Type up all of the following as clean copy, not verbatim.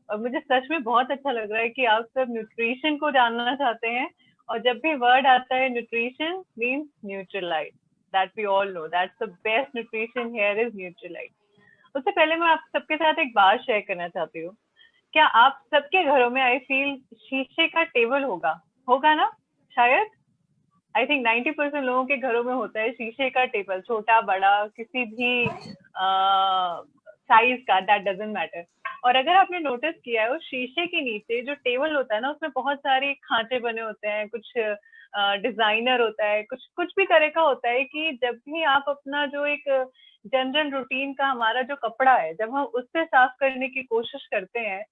और मुझे सच में बहुत अच्छा लग रहा है कि आप सब न्यूट्रिशन को जानना चाहते हैं, और जब भी वर्ड आता है nutrition means Nutrilite, that we all know that's the best nutrition here is Nutrilite. उससे पहले मैं आप सबके साथ एक बात शेयर करना चाहती हूँ। क्या आप सबके घरों में आई फील शीशे का टेबल होगा, होगा ना? शायद आई थिंक 90% लोगों के घरों में होता है शीशे का टेबल, छोटा बड़ा किसी भी साइज का, दैट डजेंट मैटर। और अगर आपने नोटिस किया है, उस शीशे के नीचे जो टेबल होता है ना, उसमें बहुत सारे खांचे बने होते हैं, कुछ डिजाइनर होता है, कुछ कुछ भी तरह का होता है कि जब भी आप अपना जो एक जनरल रूटीन का हमारा जो कपड़ा है, जब हम उससे साफ करने की कोशिश करते हैं,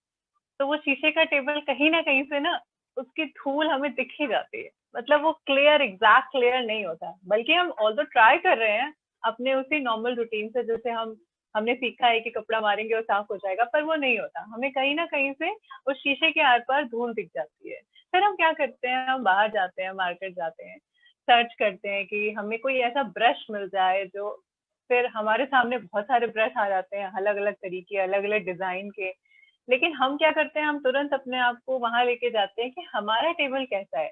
तो वो शीशे का टेबल कहीं ना कहीं से ना उसकी धूल हमें दिख ही जाती है। मतलब वो क्लियर, एग्जैक्ट क्लियर नहीं होता, बल्कि हम ऑल्दो ट्राई कर रहे हैं अपने उसी नॉर्मल रूटीन से, जैसे हमने सीखा है कि कपड़ा मारेंगे और साफ हो जाएगा, पर वो नहीं होता। हमें कहीं ना कहीं से उस शीशे के आर पार धूल दिख जाती है। फिर हम क्या करते हैं, हम बाहर जाते हैं, मार्केट जाते हैं, सर्च करते हैं कि हमें कोई ऐसा ब्रश मिल जाए जो, फिर हमारे सामने बहुत सारे ब्रश आ जाते हैं अलग अलग तरीके, अलग अलग डिजाइन के। लेकिन हम क्या करते हैं, हम तुरंत अपने आप को वहां लेके जाते हैं कि हमारा टेबल कैसा है,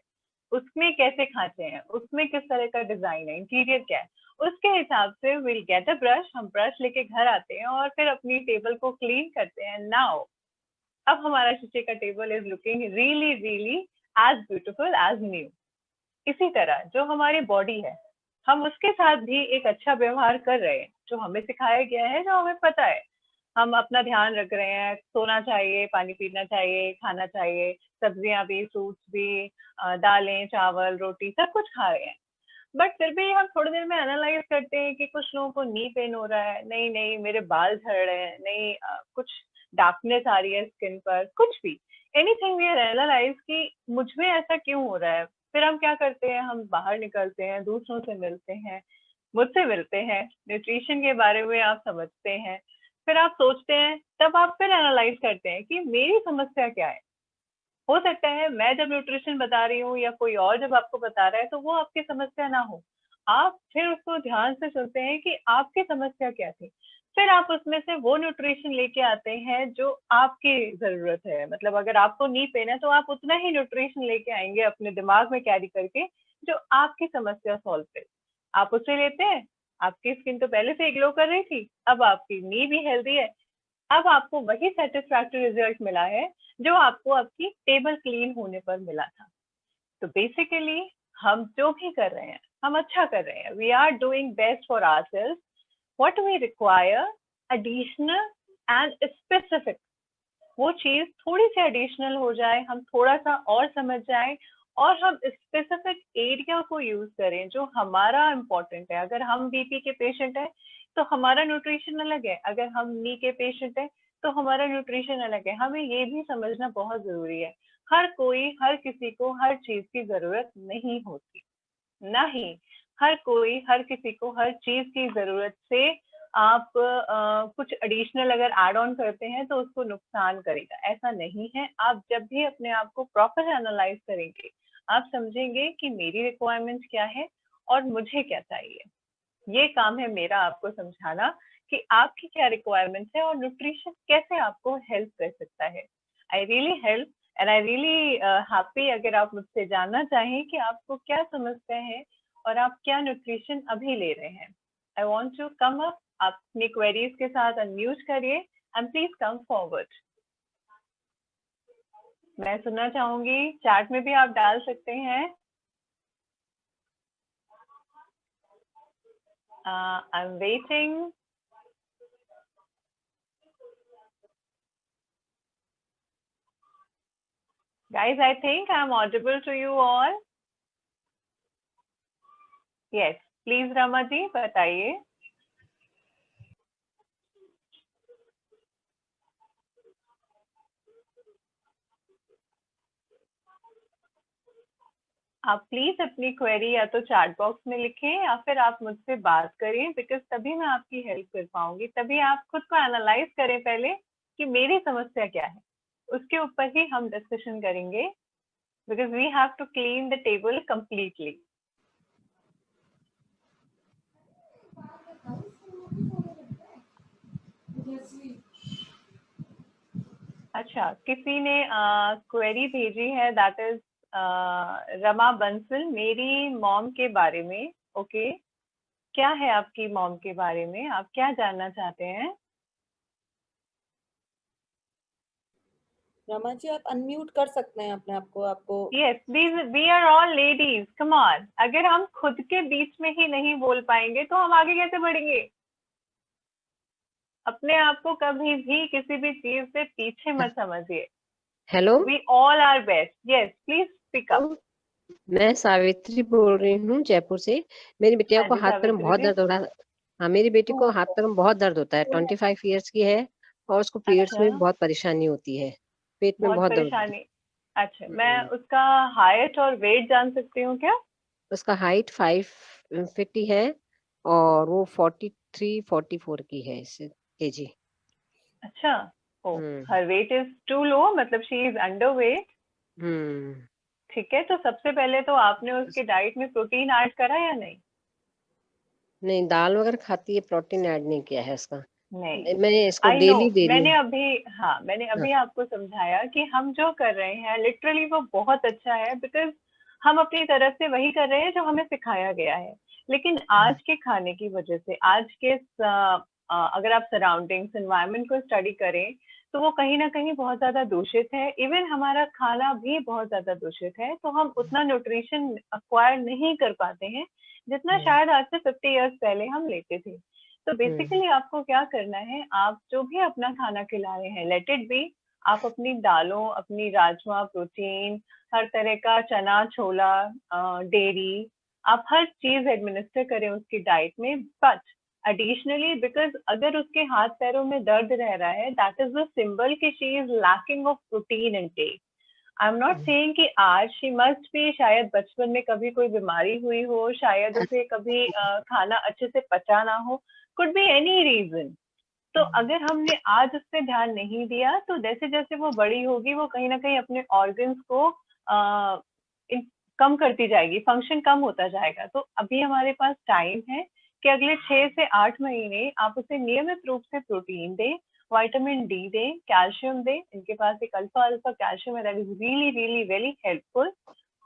उसमें कैसे खांचे हैं, उसमें किस तरह का डिजाइन है, इंटीरियर क्या है, उसके हिसाब से विल गेट अ ब्रश। हम ब्रश लेके घर आते हैं और फिर अपनी टेबल को क्लीन करते हैं। नाउ अब हमारा शीशे का table is looking really really as beautiful as new. इसी तरह जो हमारी बॉडी है, हम उसके साथ भी एक अच्छा व्यवहार कर रहे हैं, जो हमें सिखाया गया है, जो हमें पता है। हम अपना ध्यान रख रहे हैं, सोना चाहिए, पानी पीना चाहिए, खाना चाहिए, सब्जियां भी, फ्रूट्स भी, दालें, चावल, रोटी, सब कुछ खा रहे हैं। बट फिर भी हम थोड़ी देर में एनालाइज करते हैं कि कुछ लोगों को नी पेन हो रहा है, नहीं नहीं मेरे बाल झड़ रहे हैं, नहीं कुछ डार्कनेस आ रही है स्किन पर, कुछ भी, एनीथिंग वी एनालाइज कि मुझ में ऐसा क्यों हो रहा है। फिर हम क्या करते हैं, हम बाहर निकलते हैं, दूसरों से मिलते हैं, मुझसे मिलते हैं, न्यूट्रिशन के बारे में आप समझते हैं, फिर आप सोचते हैं, तब आप फिर एनालाइज करते हैं कि मेरी समस्या क्या है। हो सकता है मैं जब न्यूट्रिशन बता रही हूँ या कोई और जब आपको बता रहा है तो वो आपकी समस्या ना हो। आप फिर उसको ध्यान से सुनते हैं कि आपकी समस्या क्या थी, फिर आप उसमें से वो न्यूट्रिशन लेके आते हैं जो आपकी जरूरत है। मतलब अगर आपको नी पेन है तो आप उतना ही न्यूट्रिशन लेके आएंगे अपने दिमाग में कैरी करके जो आपकी समस्या सॉल्व करे। आप उससे लेते हैं, आपकी स्किन तो पहले से ग्लो कर रही थी, अब आपकी नी भी हेल्दी है, अब आपको वही सेटिस्फैक्टरी रिजल्ट मिला है जो आपको आपकी टेबल क्लीन होने पर मिला था। तो बेसिकली हम जो भी कर रहे हैं, हम अच्छा कर रहे हैं, we are doing best for ourselves. What we require additional and specific, वो चीज थोड़ी सी एडिशनल हो जाए, हम थोड़ा सा और समझ जाए, और हम स्पेसिफिक एरिया को यूज करें जो हमारा इम्पोर्टेंट है। अगर हम बीपी के पेशेंट है तो हमारा न्यूट्रिशन अलग है, अगर हम नी के पेशेंट है तो हमारा न्यूट्रिशन अलग है। हमें ये भी समझना बहुत जरूरी है, हर कोई हर किसी को हर चीज की जरूरत नहीं होती, ना ही हर कोई हर किसी को हर चीज की जरूरत से आप कुछ एडिशनल अगर एड ऑन करते हैं तो उसको नुकसान करेगा, ऐसा नहीं है। आप जब भी अपने आप को प्रॉपर एनालाइज करेंगे, आप समझेंगे कि मेरी रिक्वायरमेंट्स क्या है और मुझे क्या चाहिए। ये काम है मेरा आपको समझाना कि आपकी क्या रिक्वायरमेंट्स है और न्यूट्रिशन कैसे आपको हेल्प कर सकता है। I really help and I really happy अगर आप मुझसे जानना चाहें कि आपको क्या समस्या है और आप क्या न्यूट्रिशन अभी ले रहे हैं। I want to come up, आप अपनी क्वेरीज के साथ अनम्यूट करिए एंड प्लीज कम फॉरवर्ड। मैं सुनना चाहूंगी, चैट में भी आप डाल सकते हैं। I am waiting. Guys, I think I'm audible to you all. Yes, please Rama ji बताइए। आप प्लीज अपनी क्वेरी या तो चैट बॉक्स में लिखें या फिर आप मुझसे बात करें, बिकॉज तभी मैं आपकी हेल्प कर पाऊंगी। तभी आप खुद को एनालाइज करें पहले कि मेरी समस्या क्या है, उसके ऊपर ही हम डिस्कशन करेंगे, because we have to clean the table completely. अच्छा, किसी ने क्वेरी भेजी है, दैट इज रमा बंसल, मेरी मॉम के बारे में। ओके, क्या है आपकी मॉम के बारे में, आप क्या जानना चाहते हैं? रमा जी, आप अनम्यूट कर सकते हैं अपने आप को, आपको। Yes, we are all ladies, come on. अगर हम खुद के बीच में ही नहीं बोल पाएंगे तो हम आगे कैसे बढ़ेंगे? अपने आप को कभी भी किसी भी चीज से पीछे मत समझिए। Hello, we all are best. Yes, please speak up. मैं सावित्री बोल रही हूँ जयपुर से। मेरी बिटिया हाँ को जी हाथ पैर में सावित्री बहुत जी। दर्द हो रहा है। हाँ, मेरी बेटी को हाथ पैर में बहुत दर्द होता है। 25 ईयर्स की है और उसको पीरियड्स अच्छा, में बहुत परेशानी होती है। पेट में बहुत बहुत दर्द होता परेशानी। अच्छा, है। मैं उसका हाइट और वेट जान सकती हूँ क्या? उसका हाइट 5 फीट है और वो 43-44 की है केजी। अच्छा। ओ, हम्म। हर वेट इज टू लो, मतलब शी इज अंडर वेट। हम्म। ठीक है, तो सबसे पहले तो आपने उसके डाइट में प्रोटीन ऐड करा या नहीं? नहीं, दाल वगैरह खाती है, प्रोटीन ऐड नहीं किया है इसका। नहीं। मैं इसको आई नो, डेली दे रही मैंने हूँ। अभी, हाँ मैंने हाँ। अभी आपको समझाया कि हम जो कर रहे हैं लिटरली वो बहुत अच्छा है, बिकॉज हम अपनी तरफ से वही कर रहे हैं जो हमें सिखाया गया है। लेकिन आज के खाने की वजह से, आज के अगर आप सराउंडिंग्स एनवायरनमेंट को स्टडी करें तो वो कहीं ना कहीं बहुत ज्यादा दूषित है। इवन हमारा खाना भी बहुत ज्यादा दूषित है, तो हम उतना न्यूट्रिशन अक्वायर नहीं कर पाते हैं जितना हम्म। शायद आज से 50 ईयर्स पहले हम लेते थे। तो हम्म। बेसिकली आपको क्या करना है, आप जो भी अपना खाना खिला रहे हैं, लेट इट बी, आप अपनी दालों, अपनी राजमा, प्रोटीन, हर तरह का चना, छोला, डेयरी, आप हर चीज एडमिनिस्टर करें उसकी डाइट में। बट एडिशनली, बिकॉज अगर उसके हाथ पैरों में दर्द रह रहा है, दैट इज द सिंबल कि she is lacking of protein intake. I am not saying कि आज शी मस्ट बी, शायद बचपन में कभी कोई बीमारी हुई हो, शायद उसे कभी खाना अच्छे से पचा ना हो, कुड बी एनी रीजन। तो अगर हमने आज उस पर ध्यान नहीं दिया तो जैसे जैसे वो बड़ी होगी वो कहीं ना कहीं अपने ऑर्गन्स को कम करती जाएगी, फंक्शन कम होता जाएगा। तो अभी हमारे पास टाइम है कि अगले 6 से 8 महीने आप उसे नियमित रूप से प्रोटीन दें, विटामिन डी दें, कैल्शियम दें। इनके पास एक अल्फा अल्फा कैल्शियम है, that is really really very helpful.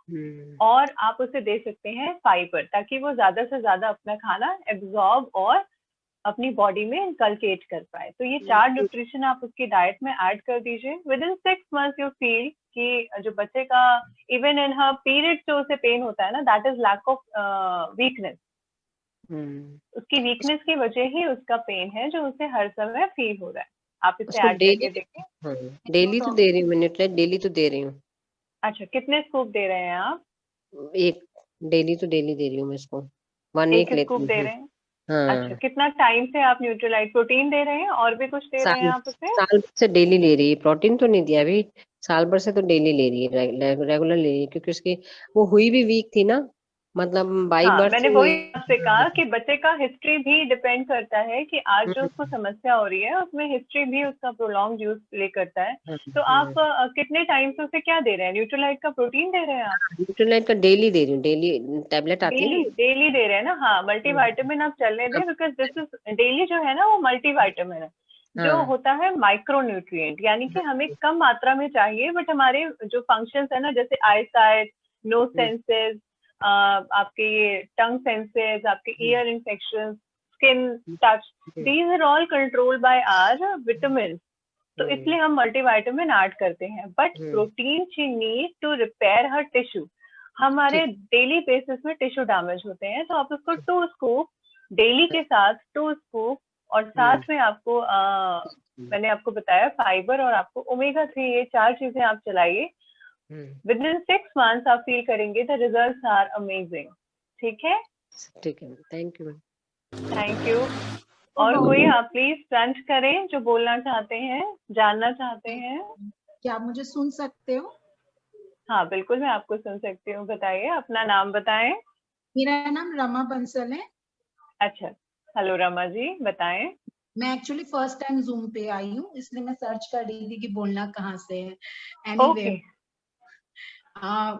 Hmm. और आप उसे दे सकते हैं फाइबर, ताकि वो ज्यादा से ज्यादा अपना खाना एब्जॉर्ब और अपनी बॉडी में इनकलकेट कर पाए। तो ये 4 न्यूट्रिशन आप उसकी डाइट में ऐड कर दीजिए। With in 6 months you feel कि जो बच्चे का, इवन इन हर पीरियड जो उसे पेन होता है ना, that is lack of weakness. Hmm. उसकी वीकनेस की वजह ही उसका पेन है जो उसे हर समय फील हो रहा है। आप इसे उसको ऐड डेली। करके देखिए। हाँ, डेली तो दे रही हूँ, न्यूट्रेट डेली तो दे रही हूँ। अच्छा, कितने स्कूप दे रहे हैं आप? एक, डेली तो डेली दे रही हूँ मैं इसको। 1 एक वीक स्कूप लेती दे हूँ। रहे हैं? अच्छा, हाँ। कितना टाइम से आप न्यूट्रीलाइट प्रोटीन दे रहे हैं और भी कुछ दे रहे हैं साल आप उसे? साल भर से डेली ले रही है, प्रोटीन तो नहीं दिया अभी। साल भर से तो डेली ले रही है, रेगुलर ले रही है, क्योंकि उसकी वो हुई भी वीक थी ना, मतलब बाई हाँ, बर्थ मैंने ही वही हुई। आपसे कहा कि बच्चे का हिस्ट्री भी डिपेंड करता है कि आज जो उसको हम्म। समस्या हो रही है उसमें हिस्ट्री भी उसका प्रोलॉन्ग यूज प्ले करता है। तो आप हाँ, कितने टाइम से उसे क्या दे रहे हैं? न्यूट्रीलाइट का प्रोटीन दे रहे हैं आप? न्यूट्रीलाइट का डेली दे रही हूँ, डेली टैबलेट आती है डेली ना। डेली दे रहे हैं ना? हाँ, मल्टीविटामिन आप चलने दें, अब। बिकॉज दिस इज डेली जो है ना वो मल्टीविटामिन है, जो हाँ। होता है माइक्रो न्यूट्रिएंट, यानी कि हमें कम मात्रा में चाहिए, बट हमारे जो फंक्शंस है ना, जैसे आई साइट, नो सेंसेस, आपके ये टंग सेंसेस, आपके ear infection, skin touch, these are all control by our vitamin. तो इसलिए हम मल्टीविटामिन ऐड करते हैं, but protein she need to repair her tissue. हमारे ठीक। डेली बेसिस में टिश्यू डैमेज होते हैं, तो आप उसको 2 स्कूप डेली के साथ, 2 स्कूप, और साथ में आपको मैंने आपको बताया फाइबर और आपको ओमेगा 3, ये 4 चीजें आप चलाइए। विद इन 6 मंथ्स आप फील करेंगे द रिजल्ट्स आर अमेजिंग। ठीक है, ठीक है, थैंक यू। Thank you. और कोई आप प्लीज टंच करें जो बोलना चाहते हैं, जानना चाहते हैं? क्या आप मुझे सुन सकते हो? हाँ बिल्कुल, मैं आपको सुन सकती हूँ। बताइए, अपना नाम बताएं। मेरा नाम रमा बंसल है। अच्छा, हेलो रमा जी, बताएं। मैं एक्चुअली फर्स्ट टाइम जूम पे आई हूँ, इसलिए मैं सर्च कर रही थी कि बोलना कहाँ से है। Anyway, okay.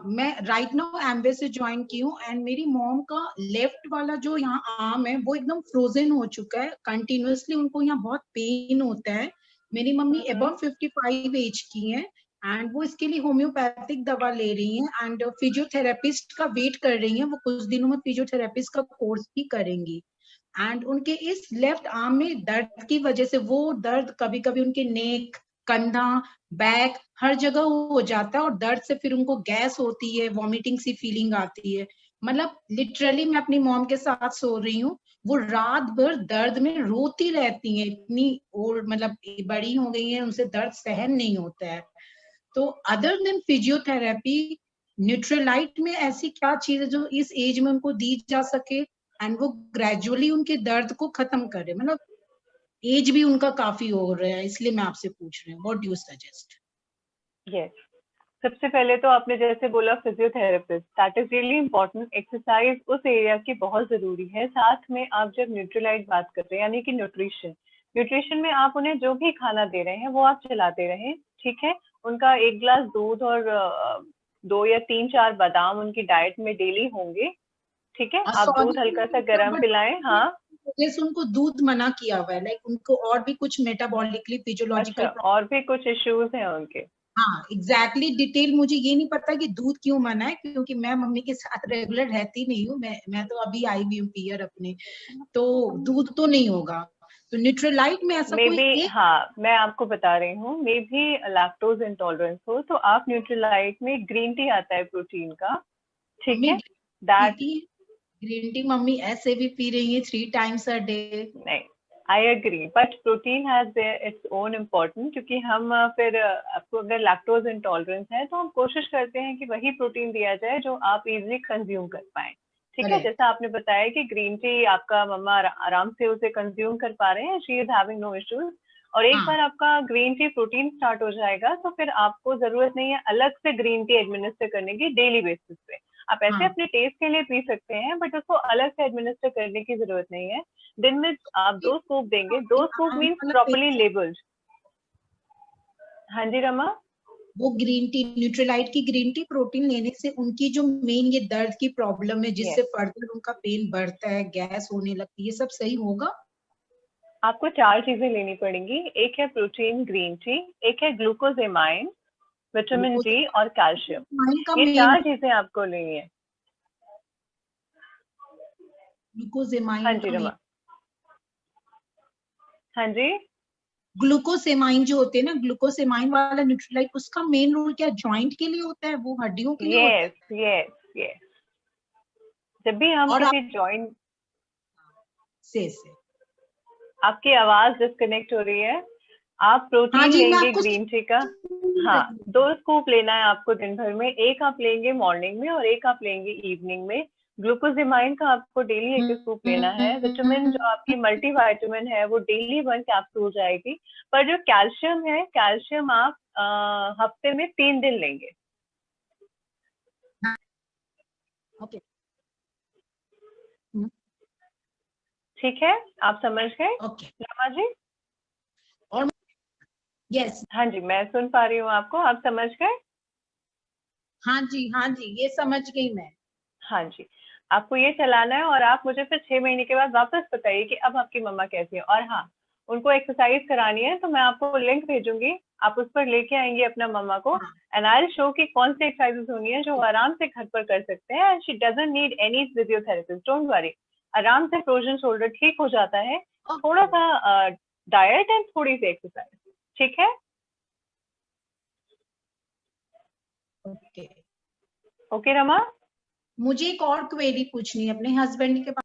मैं राइट नाउ एमवे से ज्वाइन की हूँ, एंड मेरी मॉम का लेफ्ट वाला जो यहाँ आर्म है वो एकदम फ्रोजन हो चुका है। कंटिन्यूअसली उनको यहाँ बहुत पेन होता है, मेरी मम्मी हम्म, अबव 55 एज की हैं एंड वो इसके लिए होम्योपैथिक दवा ले रही हैं एंड फिजियोथेरेपिस्ट का वेट कर रही हैं। वो कुछ दिनों में फिजियोथेरेपिस्ट का कोर्स भी करेंगी एंड उनके इस लेफ्ट आर्म में दर्द की वजह से वो दर्द कभी कभी उनके नेक, कंधा, बैक हर जगह हो जाता है और दर्द से फिर उनको गैस होती है, वॉमिटिंग सी फीलिंग आती है। मतलब लिटरली मैं अपनी मॉम के साथ सो रही हूँ, वो रात भर दर्द में रोती रहती हैं, इतनी और मतलब बड़ी हो गई हैं, उनसे दर्द सहन नहीं होता है। तो अदर देन फिजियोथेरेपी, न्यूट्रलाइट में ऐसी क्या चीज है जो इस एज में उनको दी जा सके एंड वो ग्रेजुअली उनके दर्द को खत्म करे? मतलब एज भी उनका काफी हो रहा है, इसलिए मैं आपसे पूछ रही हूँ, what do you suggest? Yes. सबसे पहले तो आपने जैसे बोला physiotherapist, that is really important. Exercise उस एरिया की बहुत जरूरी है। साथ में आप जब न्यूट्रीलाइट बात कर रहे हैं यानी कि न्यूट्रिशन, न्यूट्रिशन में आप उन्हें जो भी खाना दे रहे हैं वो आप चलाते रहें, ठीक है। उनका 1 गिलास दूध और 2 या 3-4 बादाम उनकी डाइट में डेली होंगे, ठीक है। आप दूध हल्का सा गर्म पिलाएं। हाँ, जैसे उनको दूध मना किया हुआ है, लाइक उनको और भी कुछ मेटाबॉलिकली अच्छा, फिजियोलॉजिकल, और भी कुछ इश्यूज हैं उनके? हाँ एग्जैक्टली डिटेल मुझे ये नहीं पता कि दूध क्यों मना है, क्योंकि मैं मम्मी के साथ रेगुलर रहती नहीं हूँ, मैं तो अभी आई हुई हूँ पीयर अपने, तो दूध तो नहीं होगा। तो न्यूट्रीलाइट में ऐसा मे कोई बी, एक हाँ मैं आपको बता रही हूँ, मे भी लैक्टोज इंटॉलरेंस हो, तो आप न्यूट्रीलाइट में ग्रीन टी आता है प्रोटीन का, ठीक मम्मी है, दैट, पीती है ग्रीन टी, मम्मी ऐसे भी पी रही है 3 times a day। नहीं, I agree, but protein has its own important, क्योंकि हम फिर आपको अगर लैक्टोज इंटॉलरेंस है तो हम कोशिश करते हैं कि वही प्रोटीन दिया जाए जो आप इजीली कंज्यूम कर पाए, ठीक है। करेक्ट। जैसा आपने बताया कि ग्रीन टी आपका मम्मा आराम से उसे कंज्यूम कर पा रहे हैं, she is having no issues, और एक हाँ बार आपका ग्रीन टी प्रोटीन स्टार्ट हो जाएगा तो फिर आपको जरूरत नहीं है अलग से ग्रीन टी एडमिनिस्टर करने की डेली बेसिस पे। आप ऐसे हाँ अपने टेस्ट के लिए पी सकते हैं, बट उसको अलग से एडमिनिस्टर करने की जरूरत नहीं है। दिन में आप 2 स्कूप देंगे, 2 स्कूप आम मीन्स वाला प्रॉपरली पेस्ट, लेबल्ड। हाँ जी रमा। वो ग्रीन टी, न्यूट्रीलाइट की ग्रीन टी प्रोटीन लेने से उनकी जो मेन ये दर्द की प्रॉब्लम है जिससे यस, फर्दर उनका पेन बढ़ता है, गैस होने लगती है, ये सब सही होगा? आपको 4 चीजें लेनी पड़ेंगी। एक है प्रोटीन ग्रीन टी, एक है ग्लूकोजेमाइन, विटामिन डी और कैल्शियम। ग्लूकोजामाइन का ये मेन, 4 चीजें आपको लेनी है। हाँ ग्लूकोजेमाइन जी का मेन, रमा। हाँ जी। ग्लूकोसेमाइन जो होते हैं ना, ग्लूकोसेमाइन वाला न्यूट्रीलाइट, उसका मेन रोल क्या जॉइंट के लिए होता है, वो हड्डियों के लिए होता यस है? यस यस, जब भी हम और आप किसी जॉइंट, से आपकी आवाज डिस्कनेक्ट हो रही है। आप हाँ प्रोटीन जी मैं लेंगे आपको ग्रीन टी का, सुन हाँ, रही हूँ। 2 स्कूप लेना है आपको दिन भर में, एक आप लेंगे मॉर्निंग में और एक आप लेंगे इवनिंग में। ग्लूकोजेमाइन का आपको डेली 1 स्कूप लेना है। विटामिन, जो आपकी मल्टीविटामिन है, वो डेली 1 कैप्सूल जाएगी। पर जो कैल्शियम है, कैल्शियम आप हफ्ते में 3 दिन लेंगे। ओके। ठीक है, आप समझ गए ओके। रमा जी? और यस, हाँ जी, मैं सुन पा रही हूँ आपको, आप समझ गए? हाँ जी ये समझ गई मैं। हाँ जी, आपको ये चलाना है और आप मुझे फिर 6 महीने के बाद वापस बताइए कि अब आपकी मम्मा कैसी है। और हाँ, उनको एक्सरसाइज करानी है तो मैं आपको लिंक भेजूंगी, आप उस पर लेके आएंगे अपना मम्मा को, हाँ एंड आई विल शो कि कौन सी एक्सरसाइजेस होंगी है जो वो आराम से घर पर कर सकते हैं, and she doesn't need any physiotherapist, don't worry. आराम से फ्रोजन शोल्डर ठीक हो जाता है, थोड़ा ओके सा डाइट एंड थोड़ी सी एक्सरसाइज, ठीक है। ओके। ओके रमा। मुझे एक और क्वेरी पूछनी है अपने हस्बैंड के पास।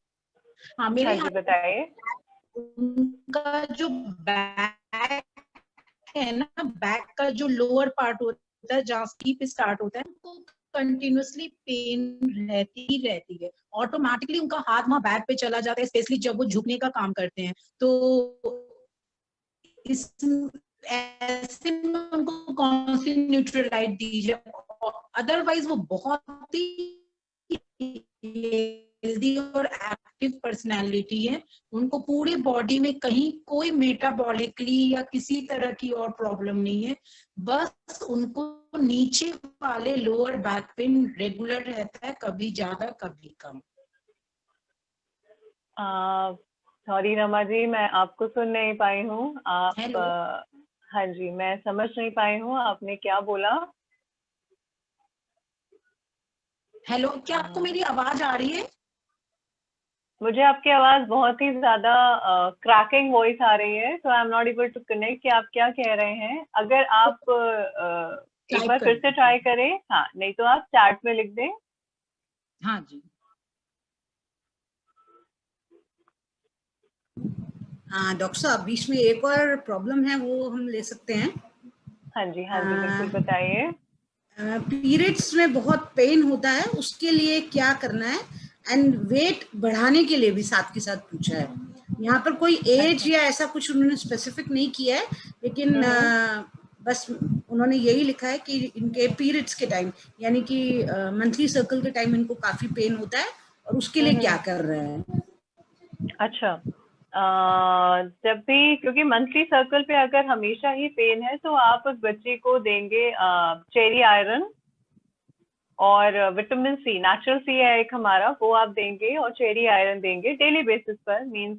हाँ मेरे हाँ जी बताइए। उनका जो बैक है ना, बैक का जो लोअर पार्ट होता है जहाँ स्लीप स्टार्ट होता है, तो कंटिन्यूअसली पेन रहती ही रहती है, ऑटोमेटिकली उनका हाथ वहां बैक पे चला जाता है, स्पेशली जब वो झुकने का काम करते हैं। तो इस ऐसे में उनको कौन सी न्यूट्रलाइट दी जाए? अदरवाइज वो बहुत ही हेल्दी और एक्टिव पर्सनालिटी है, उनको पूरी बॉडी में कहीं कोई मेटाबॉलिकली या किसी तरह की और प्रॉब्लम नहीं है, बस उनको नीचे वाले लोअर बैक पेन रेगुलर रहता है, कभी ज्यादा कभी कम। सॉरी रमा जी, मैं आपको सुन नहीं पाई हूँ। आप हेलो हाँ जी, मैं समझ नहीं पाई हूँ आपने क्या बोला। हेलो, क्या आपको मेरी आवाज आ रही है? मुझे आपकी आवाज बहुत ही ज्यादा क्रैकिंग वॉइस आ रही है, तो I am not able to connect कि आप क्या कह रहे हैं। अगर आप एक टाइप बार कर फिर से दीजिए। ट्राई करें, हाँ, नहीं तो आप चैट में लिख दें। हाँ जी। हाँ डॉक्टर साहब, बीच में एक और प्रॉब्लम है, वो हम ले सकते हैं। हाँ जी, बिल्कुल बताइए। पीरियड्स में बहुत पेन होता है, उसके लिए क्या करना है, एंड वेट बढ़ाने के लिए भी साथ के साथ पूछा है। यहाँ पर कोई एज अच्छा। या ऐसा कुछ उन्होंने स्पेसिफिक नहीं किया है, लेकिन बस उन्होंने यही लिखा है कि इनके पीरियड्स के टाइम, यानी कि मंथली सर्कल के टाइम इनको काफी पेन होता है, और उसके लिए क्या कर रहे हैं। अच्छा, जब भी, क्योंकि मंथली सर्कल पे अगर हमेशा ही पेन है, तो आप उस बच्चे को देंगे चेरी आयरन और विटामिन सी, नेचुरल सी है एक हमारा, वो आप देंगे, और चेरी आयरन देंगे डेली बेसिस पर। मींस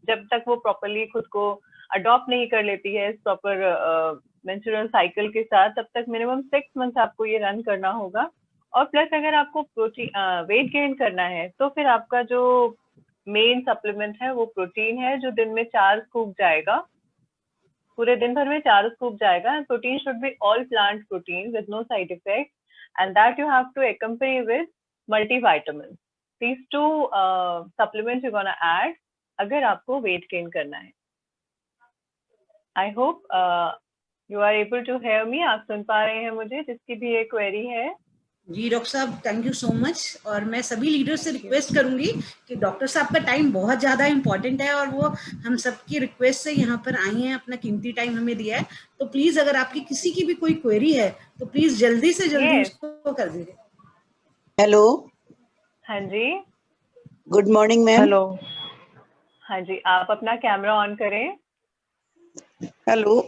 जब तक वो प्रॉपरली खुद को अडॉप्ट नहीं कर लेती है इस प्रॉपर मेंस्ट्रुअल साइकिल के साथ, तब तक मिनिमम 6 मंथ आपको ये रन करना होगा। और प्लस अगर आपको प्रोटीन वेट गेन करना है, तो फिर आपका जो मेन सप्लीमेंट है वो प्रोटीन है, जो दिन में 4 स्कूप जाएगा, पूरे दिन भर में 4 स्कूप जाएगा। And protein should be all plant protein with no side effect, and that you have to accompany with multivitamins. These two supplements you're gonna add अगर आपको वेट गेन करना है। I hope you are able to hear me, आप सुन पा रहे हैं मुझे, जिसकी भी ये क्वेरी है। जी डॉक्टर साहब, थैंक यू सो मच। और मैं सभी लीडर से रिक्वेस्ट करूंगी कि डॉक्टर साहब का टाइम बहुत ज्यादा इम्पोर्टेंट है, और वो हम सबकी रिक्वेस्ट से यहाँ पर आई हैं, अपना कीमती टाइम हमें दिया है। तो प्लीज अगर आपकी किसी की भी कोई क्वेरी है, तो प्लीज जल्दी से जल्दी Yes. उसको कर दीजिए। हेलो, हाँ जी। Good morning ma'am. हेलो। हाँ जी, आप अपना कैमरा ऑन करें। हेलो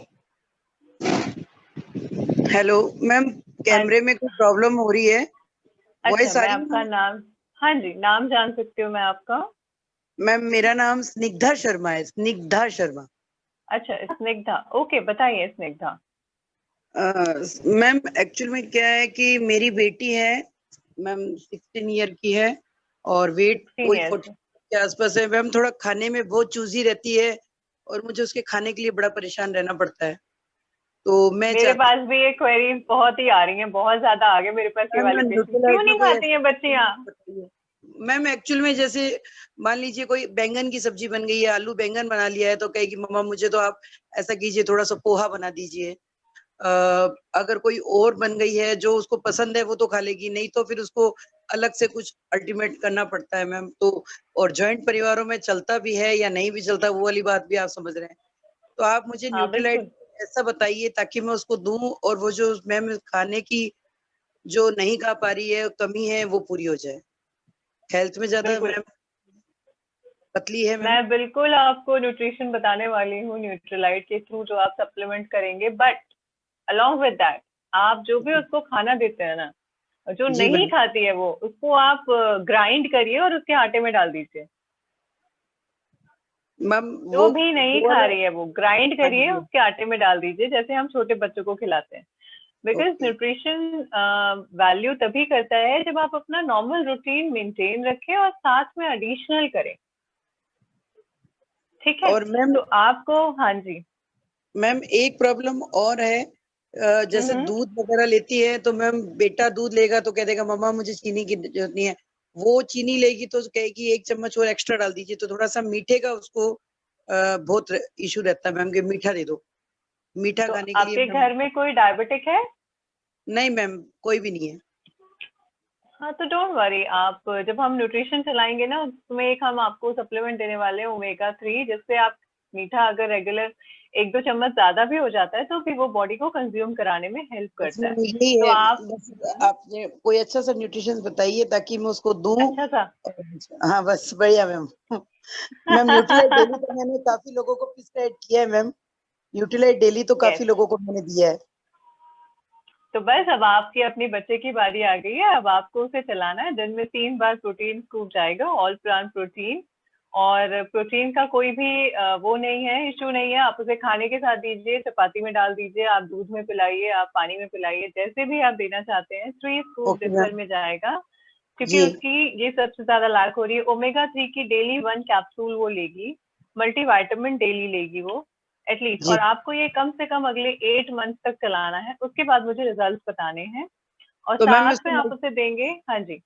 हेलो मैम, कैमरे में कोई प्रॉब्लम हो रही है? अच्छा, वॉइस आ मैं रही आपका है? नाम, हाँ जी, नाम जान सकती हूँ मैं आपका? मैम मेरा नाम स्निग्धा शर्मा है, स्निग्धा शर्मा। अच्छा, स्निग्धा, ओके, बताइए स्निग्धा। मैम एक्चुअल में क्या है कि मेरी बेटी है मैम, 16 ईयर की है, और वेट वही 16 40 के आसपास है। मैम थोड़ा खाने में बहुत चूजी रहती है, और मुझे उसके खाने के लिए बड़ा परेशान रहना पड़ता है। तो मैं मेरे चाहती पास भी ये क्वेरी बहुत ही आ रही है, बहुत ज्यादा आ गए मेरे पास ये मैम वाले पेशेंट, क्यों न्यूट्रीलाइट में नहीं कोई खाती हैं बच्चियां? मैम एक्चुअल में जैसे मान लीजिए कोई बैंगन की सब्जी बन गई है, आलू बैंगन बना लिया है, तो कहेगी मम्मा मुझे तो आप ऐसा कीजिए, थोड़ा सा पोहा बना दीजिए। अगर कोई और बन गई है जो उसको पसंद है वो तो खा लेगी, नहीं तो फिर उसको अलग से कुछ अल्टीमेट करना पड़ता है मैम। तो और जॉइंट परिवारों में चलता भी है या नहीं भी चलता, वो वाली बात भी आप समझ रहे हैं। तो आप मुझे हाँ न्यूट्रीलाइट बिल्कुल। ऐसा बताइए ताकि मैं उसको दूं, और वो जो मैम खाने की जो नहीं खा पा रही है, कमी है, वो पूरी हो जाए। हेल्थ में ज्यादा बिल्कुल, मैम पतली है मैम। मैं बिल्कुल आपको न्यूट्रिशन बताने वाली हूँ न्यूट्रीलाइट के थ्रू, जो आप सप्लीमेंट करेंगे। बट अलोंग विद दैट, आप जो भी उसको खाना देते हैं ना, जो जी नहीं मैम। खाती है वो, उसको आप ग्राइंड करिए और उसके आटे में डाल दीजिए। मैम जो भी नहीं वो खा वाला। रही है वो ग्राइंड हाँ करिए, जी। उसके आटे में डाल दीजिए, जैसे हम छोटे बच्चों को खिलाते हैं। Because okay. न्यूट्रिशन वैल्यू तभी करता है जब आप अपना नॉर्मल रूटीन मेंटेन रखें और साथ में एडिशनल करें। ठीक है, और मैम तो आपको, हाँ जी। मैम एक प्रॉब्लम और है, जैसे हम्म। दूध वगैरह लेती है तो मैम बेटा दूध लेगा तो कह देगा मम्मा मुझे चीनी की जरूरत नहीं है। वो चीनी लेगी तो कहेगी 1 चम्मच और एक्स्ट्रा डाल दीजिए। तो थोड़ा सा मीठे का उसको बहुत इशू रहता है मैम, कि मीठा दे दो, मीठा तो खाने के लिए आपके मैम। घर में कोई डायबिटिक है? नहीं मैम, कोई भी नहीं है। हाँ, तो डोंट वरी, आप जब हम न्यूट्रिशन चलाएंगे ना, उसमें एक हम आपको सप्लीमेंट देने वाले हैं ओमेगा 3, जिससे आप मीठा अगर रेगुलर 1-2 चम्मच ज्यादा भी हो जाता है तो भी वो बॉडी को कंज्यूम कराने में हेल्प बस करता है। मैम यही तो है, आप, बस आपने कोई अच्छा सा न्यूट्रिशन बताइए ताकि मैं उसको दूं। अच्छा सा। हाँ बस बढ़िया मैम। मैम न्यूट्रीलाइट डेली तो मैंने काफी लोगों को प्रिस्क्राइब किया है मैम, न्यूट्रीलाइट डेली तो यस, काफी लोगों को मैंने दिया है। तो बस अब आपकी अपनी बच्चे की बारी आ गई है। अब आपको उसे चलाना है। दिन में 3 बार प्रोटीन स्कूप जाएगा, ऑल प्लांट प्रोटीन, और प्रोटीन का कोई भी वो नहीं है, इश्यू नहीं है। आप उसे खाने के साथ दीजिए, चपाती में डाल दीजिए, आप दूध में पिलाइए, आप पानी में पिलाइए, जैसे भी आप देना चाहते हैं। 3 स्कूप ओके दिन भर मैम। में जाएगा, क्योंकि जी उसकी ये सबसे ज्यादा लाख हो रही है। ओमेगा 3 की डेली 1 कैप्सूल वो लेगी, मल्टीविटामिन डेली लेगी वो एटलीस्ट। जी। और आपको ये कम से कम अगले 8 मंथ तक चलाना है, उसके बाद मुझे रिजल्ट बताने हैं। और तो मैम साथ में आप उसे देंगे। हाँ जी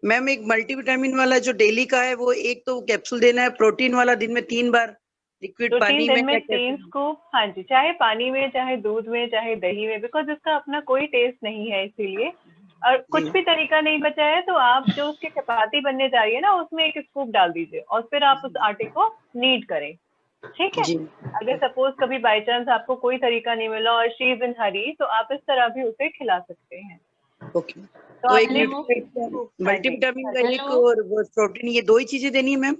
मैम, एक मल्टीविटामिन वाला जो डेली का है वो एक तो कैप्सूल देना है, प्रोटीन वाला दिन में 3 बार लिक्विड प्रोटीन पानी में दिन में या 3 कैसे? स्कूप, हाँ जी, चाहे पानी में, चाहे दूध में, चाहे दही में, बिकॉज इसका अपना कोई टेस्ट नहीं है इसीलिए। और कुछ जी भी तरीका नहीं बचा है तो आप जो उसकी चपाती बनने जा रही है ना, उसमें 1 स्कूप डाल दीजिए और फिर आप उस आटे को नीड करें, ठीक है। जी। अगर सपोज कभी बाई चांस आपको कोई तरीका नहीं मिला और शी इज इन हरी, तो आप इस तरह भी उसे खिला सकते हैं। ओके। तो तो आप एक हेलो मल्टीविटामिन का एक हेलो और प्रोटीन, ये 2 ही चीजें देनी है मैम?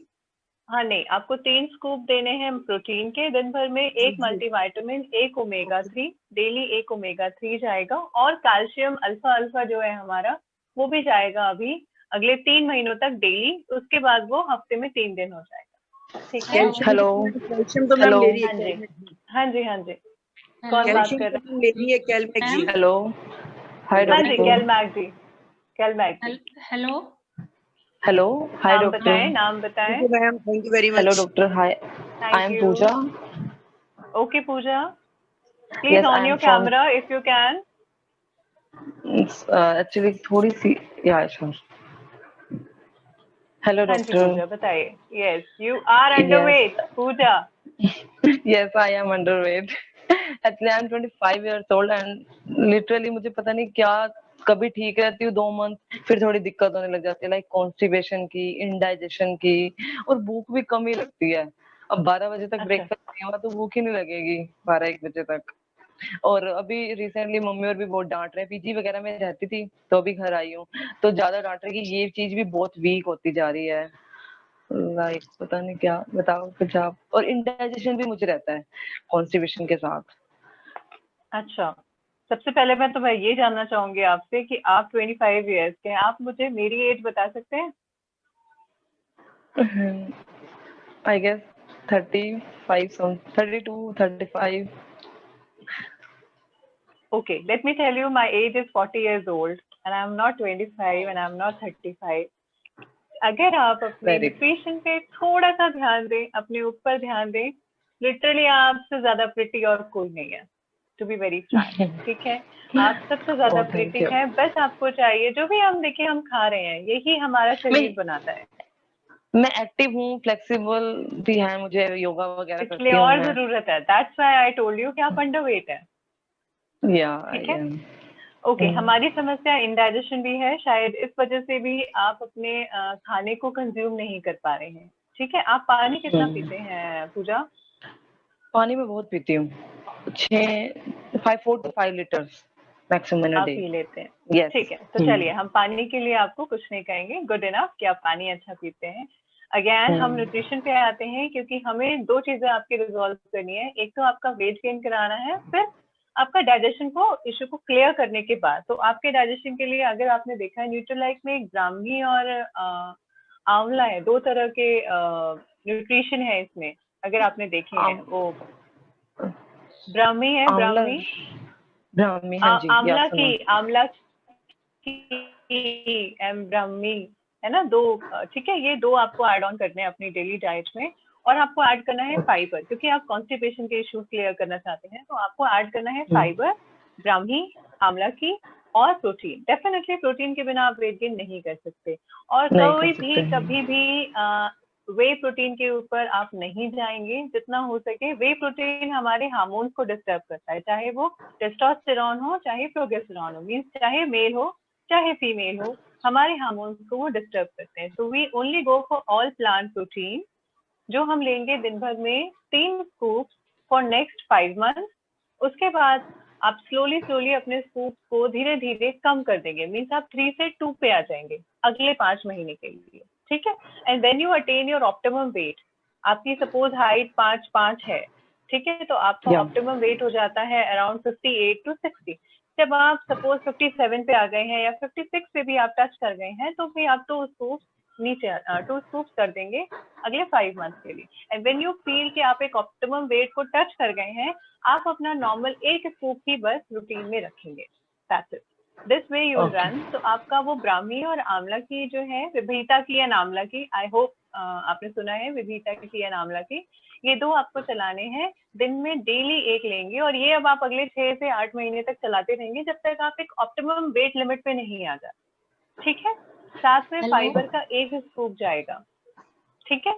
हाँ नहीं, आपको 3 स्कूप देने हैं प्रोटीन के दिन भर में, जी 1 जी। Multivitamin, 1 omega okay 3, daily 1 omega 3 जाएगा। और कैल्शियम अल्फा अल्फा जो है हमारा, वो भी जाएगा अभी अगले 3 महीनों तक डेली। उसके बाद वो हफ्ते में 3 दिन हो जाएगा, ठीक है। हेलो कैल्शियम तो मैम हेलो ले रही है, हाँ जी कैलमैक जी। हाँ जी हाँ जी। कौन हेलो बात कैल्शियम कर तो रहे मैम ले रही है, कैलमैक जी। मैम हेलो हाय हैं? हाँ जी, डॉक्टर। कैलमैक जी, कैलमैक जी। हेलो हेलो हाय नाम डॉक्टर। बताएं, नाम थैंक बताएं। You ma'am, thank you very hello much. Doctor, hi I thank am you. Pooja. Okay Pooja, please yes on I am your from camera if you can. Actually थोड़ी सी या sure. Hello हाँ जी doctor. Pooja बताइए। Yes, you are yes underweight Pooja. Yes I am underweight. Actually I am 25 years old and literally मुझे पता नहीं क्या, कभी ठीक रहती हूँ 2 मंथ, फिर थोड़ी दिक्कत होने लग जाती है, लाइक कॉन्स्टिपेशन की, इंडाइजेशन की, और भूख भी कम ही लगती है। अब 12 बजे तक अच्छा ब्रेकफास्ट नहीं हुआ तो भूख ही नहीं लगेगी 12-1 बजे तक। और अभी रिसेंटली मम्मी और भी बहुत डांट रहे हैं, पीजी वगैरह में रहती थी तो अभी घर आई हूँ तो ज्यादा डांट रहे कि ये चीज भी बहुत वीक होती जा रही है, लाइक पता नहीं क्या, बताओ कुछ आप। और इंडाइजेशन भी मुझे रहता है कॉन्स्टिपेशन के साथ। अच्छा, सबसे पहले मैं ये जानना चाहूंगी आपसे कि आप 25 इयर्स के हैं, आप मुझे मेरी एज बता सकते हैं? I guess 35, 32, 35। Okay, let me tell you, my age is 40 years old and I'm not 25 and I'm not 35. अगर आप अपने वेरी न्यूट्रिशन पे थोड़ा सा ध्यान दें, अपने ऊपर ध्यान दें, लिटरली आपसे ज्यादा प्रिटी और कोई नहीं है, टू बी वेरी फ्रैंक, ठीक है। आप सबसे ज्यादा ओह थैंक प्रिटी यू। है, बस आपको चाहिए जो भी हम देखिए हम खा रहे हैं, यही हमारा मैं शरीर बनाता है, मैं एक्टिव हूँ, फ्लेक्सिबल भी है, मुझे योगा वगैरह इसलिए करती हूँ और मैं। जरूरत है। That's why I told you कि आप अंडरवेट है, या ठीक है। ओके, हमारी समस्या इंडाइजेशन भी है, शायद इस वजह से भी आप अपने खाने को कंज्यूम नहीं कर पा रहे हैं, ठीक है। आप पानी कितना पीते हैं पूजा? पानी में बहुत पीती हूँ, 4 to 5 लीटर्स मैक्सिमम इन अ आप डे। पी लेते हैं, यस। ठीक है। तो चलिए, हम पानी के लिए आपको कुछ नहीं कहेंगे, गुड इनफ कि आप पानी अच्छा पीते हैं। अगेन हम न्यूट्रिशन पे आते हैं, क्योंकि हमें 2 चीजें आपकी रिजॉल्व करनी है। एक तो आपका वेट गेन कराना है, फिर आपका डाइजेशन को इशू को क्लियर करने के बाद। तो आपके डाइजेशन के लिए अगर आपने देखा है, न्यूट्रोलाइट में एक ब्राह्मी और आंवला है, 2 तरह के न्यूट्रिशन है इसमें, अगर आपने देखे हैं। वो ब्राह्मी है, आंवला, ब्राह्मी, ब्राह्मी, हाँ जी याद सुना। आंवला की ब्राह्मी है ना, 2, ठीक है। ये 2 आपको ऐड ऑन करने हैं अपनी डेली डाइट में। और आपको ऐड करना है फाइबर, क्योंकि आप कॉन्स्टिपेशन के इश्यूज क्लियर करना चाहते हैं, तो आपको ऐड करना है फाइबर, ब्राह्मी, आंवला की, और प्रोटीन। डेफिनेटली प्रोटीन के बिना आप वेट गेन नहीं कर सकते। और नहीं कोई कर सकते भी हैं। कभी भी वे प्रोटीन के ऊपर आप नहीं जाएंगे। जितना हो सके, वे प्रोटीन हमारे हार्मोन्स को डिस्टर्ब करता है, चाहे वो टेस्टोस्टेरोन हो, चाहे प्रोगेस्टेरोन हो, मीन्स चाहे मेल हो चाहे फीमेल हो, हमारे हार्मोन्स को वो डिस्टर्ब करते हैं। तो we only go for all plant protein, जो हम लेंगे दिन भर में 3 स्कूप फॉर नेक्स्ट 5 मंथ। उसके बाद आप स्लोली अपने स्कूप को धीरे धीरे कम कर देंगे, मीन्स आप 3 से 2 पे आ जाएंगे अगले 5 महीने के लिए, ठीक है। And then you attain your optimum weight. आपकी सपोज हाइट 5'5" है, ठीक है, तो आपका ऑप्टिमम वेट हो जाता है अराउंड 58 to 60। जब आप सपोज 57 पे आ गए हैं या 56 पे भी आप टच कर गए हैं, तो फिर आप तो उसको नीचे 2 स्कूप्स कर देंगे अगले 5 मंथ्स के लिए। एंड व्हेन यू फील कि आप एक ऑप्टिमम वेट को टच कर गए हैं, आप अपना नॉर्मल 1 स्कूप ही बस रूटीन में रखेंगे। That's it, this way you run. तो आपका वो ब्राह्मी और आंवला की जो है, विभिता की एंड आंवला की, आई होप आपने सुना है विभिता की एंड आंवला की, ये 2 आपको चलाने हैं। दिन में डेली 1 लेंगे और ये अब आप अगले 6 से 8 महीने तक चलाते रहेंगे जब तक आप एक ऑप्टिमम वेट लिमिट पे नहीं आ जाते, ठीक है। साथ में फाइबर का 1 स्कूप जाएगा, ठीक है।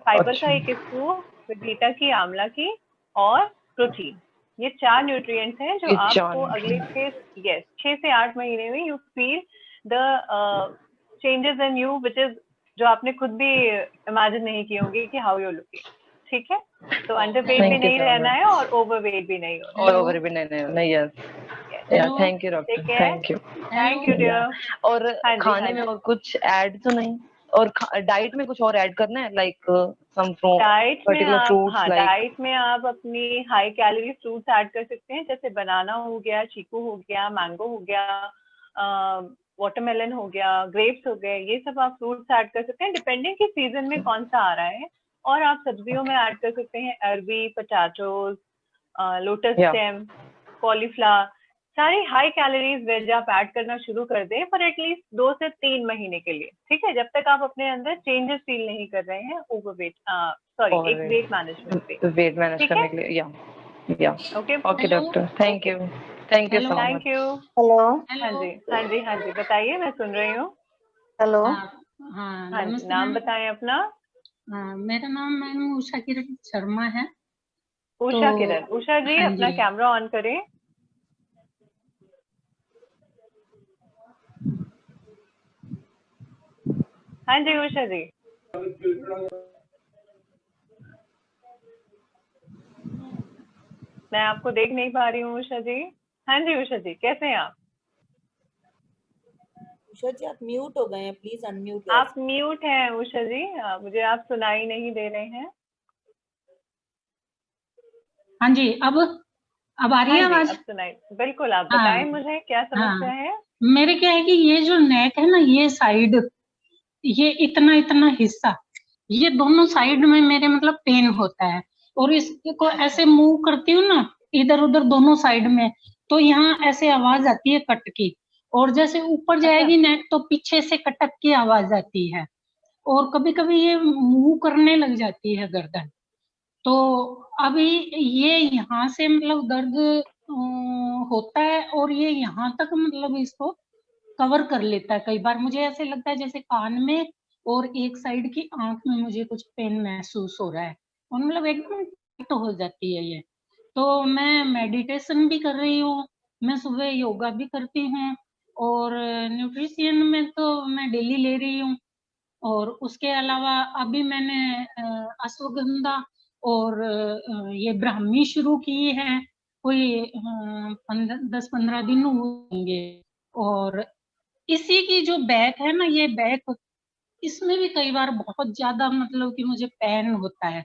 फाइबर का 1 स्कूप, विभिता की, आंवला की और प्रोटीन, ये 4 न्यूट्रिएंट्स हैं जो आपको अगले 6 से 8 महीने में you feel the changes in you, which is जो आपने खुद भी इमेजिन नहीं किए होंगे कि हाउ यू लुकिंग, ठीक है। तो अंडर वेट भी नहीं रहना है और ओवर वेट भी नहीं होना, और ओवर भी नहीं, yes. Thank you doctor, thank you dear. और खाने में और कुछ ऐड तो नहीं, और डाइट में कुछ और ऐड करना है, like some fruit, particular fruits, like diet में आप अपनी हाई कैलोरी फ्रूट्स ऐड कर सकते हैं, जैसे बनाना हो गया, चीकू हो गया, मैंगो हो गया, वाटरमेलन हो गया, ग्रेप्स हो गए, ये सब आप फ्रूट्स ऐड कर सकते हैं डिपेंडिंग कि सीजन में कौन सा आ रहा है। और आप सब्जियों में ऐड कर सकते हैं अरबी, पटाटोज, लोटस स्टेम, कॉलीफ्लावर, सारी हाई कैलोरीज वेज आप ऐड करना शुरू कर दें फॉर एटलीस्ट 2 से 3 महीने के लिए, ठीक है, जब तक आप अपने अंदर चेंजेस फील नहीं कर रहे हैं ओवरवेट, सॉरी, एक वेट मैनेजमेंट पे, वेट मैनेज करने के लिए। या okay doctor, thank you so much. Thank you. Hello. हाँ जी बताइए, मैं सुन रही हूँ। हेलो। हाँ जी, नाम बताएं अपना। मेरा नाम मैम उषा किरण शर्मा है। उषा किरण, उषा जी अपना कैमरा ऑन करें। हाँ जी उषा जी, मैं आपको देख नहीं पा रही हूँ उषा जी। हाँ जी उषा जी, कैसे हैं आप? उषा जी आप म्यूट हो गए हैं, प्लीज अनम्यूट। आप म्यूट हैं उषा जी, मुझे आप सुनाई नहीं दे रहे हैं। हाँ जी, अब आ रही है आवाज? अब सुनाई, बिल्कुल। आप बताएं मुझे क्या समस्या है। मेरे क्या है कि ये जो नेक है ना, ये साइड, ये इतना हिस्सा, ये दोनों साइड में मेरे मतलब पेन होता है, और इसको ऐसे मूव करती हूँ ना इधर उधर दोनों साइड में, तो यहाँ ऐसे आवाज आती है कट की, और जैसे ऊपर जाएगी नेक तो पीछे से कटक की आवाज आती है, और कभी कभी ये मूव करने लग जाती है गर्दन। तो अभी ये यहाँ से मतलब दर्द होता है, और ये यहाँ तक मतलब इसको कवर कर लेता है। कई बार मुझे ऐसे लगता है जैसे कान में और एक साइड की आंख में मुझे कुछ पेन महसूस हो रहा है, और मतलब एकदम टाइट हो जाती है ये। तो मैं मेडिटेशन भी कर रही हूँ, मैं सुबह योगा भी करती हूँ, और न्यूट्रिशन में तो मैं डेली ले रही हूँ, और उसके अलावा अभी मैंने अश्वगंधा और ये ब्राह्मी शुरू की है, कोई 10-15 दिन होंगे। और इसी की जो बैक है ना, ये बैक, इसमें भी कई बार बहुत ज्यादा मतलब कि मुझे पेन होता है,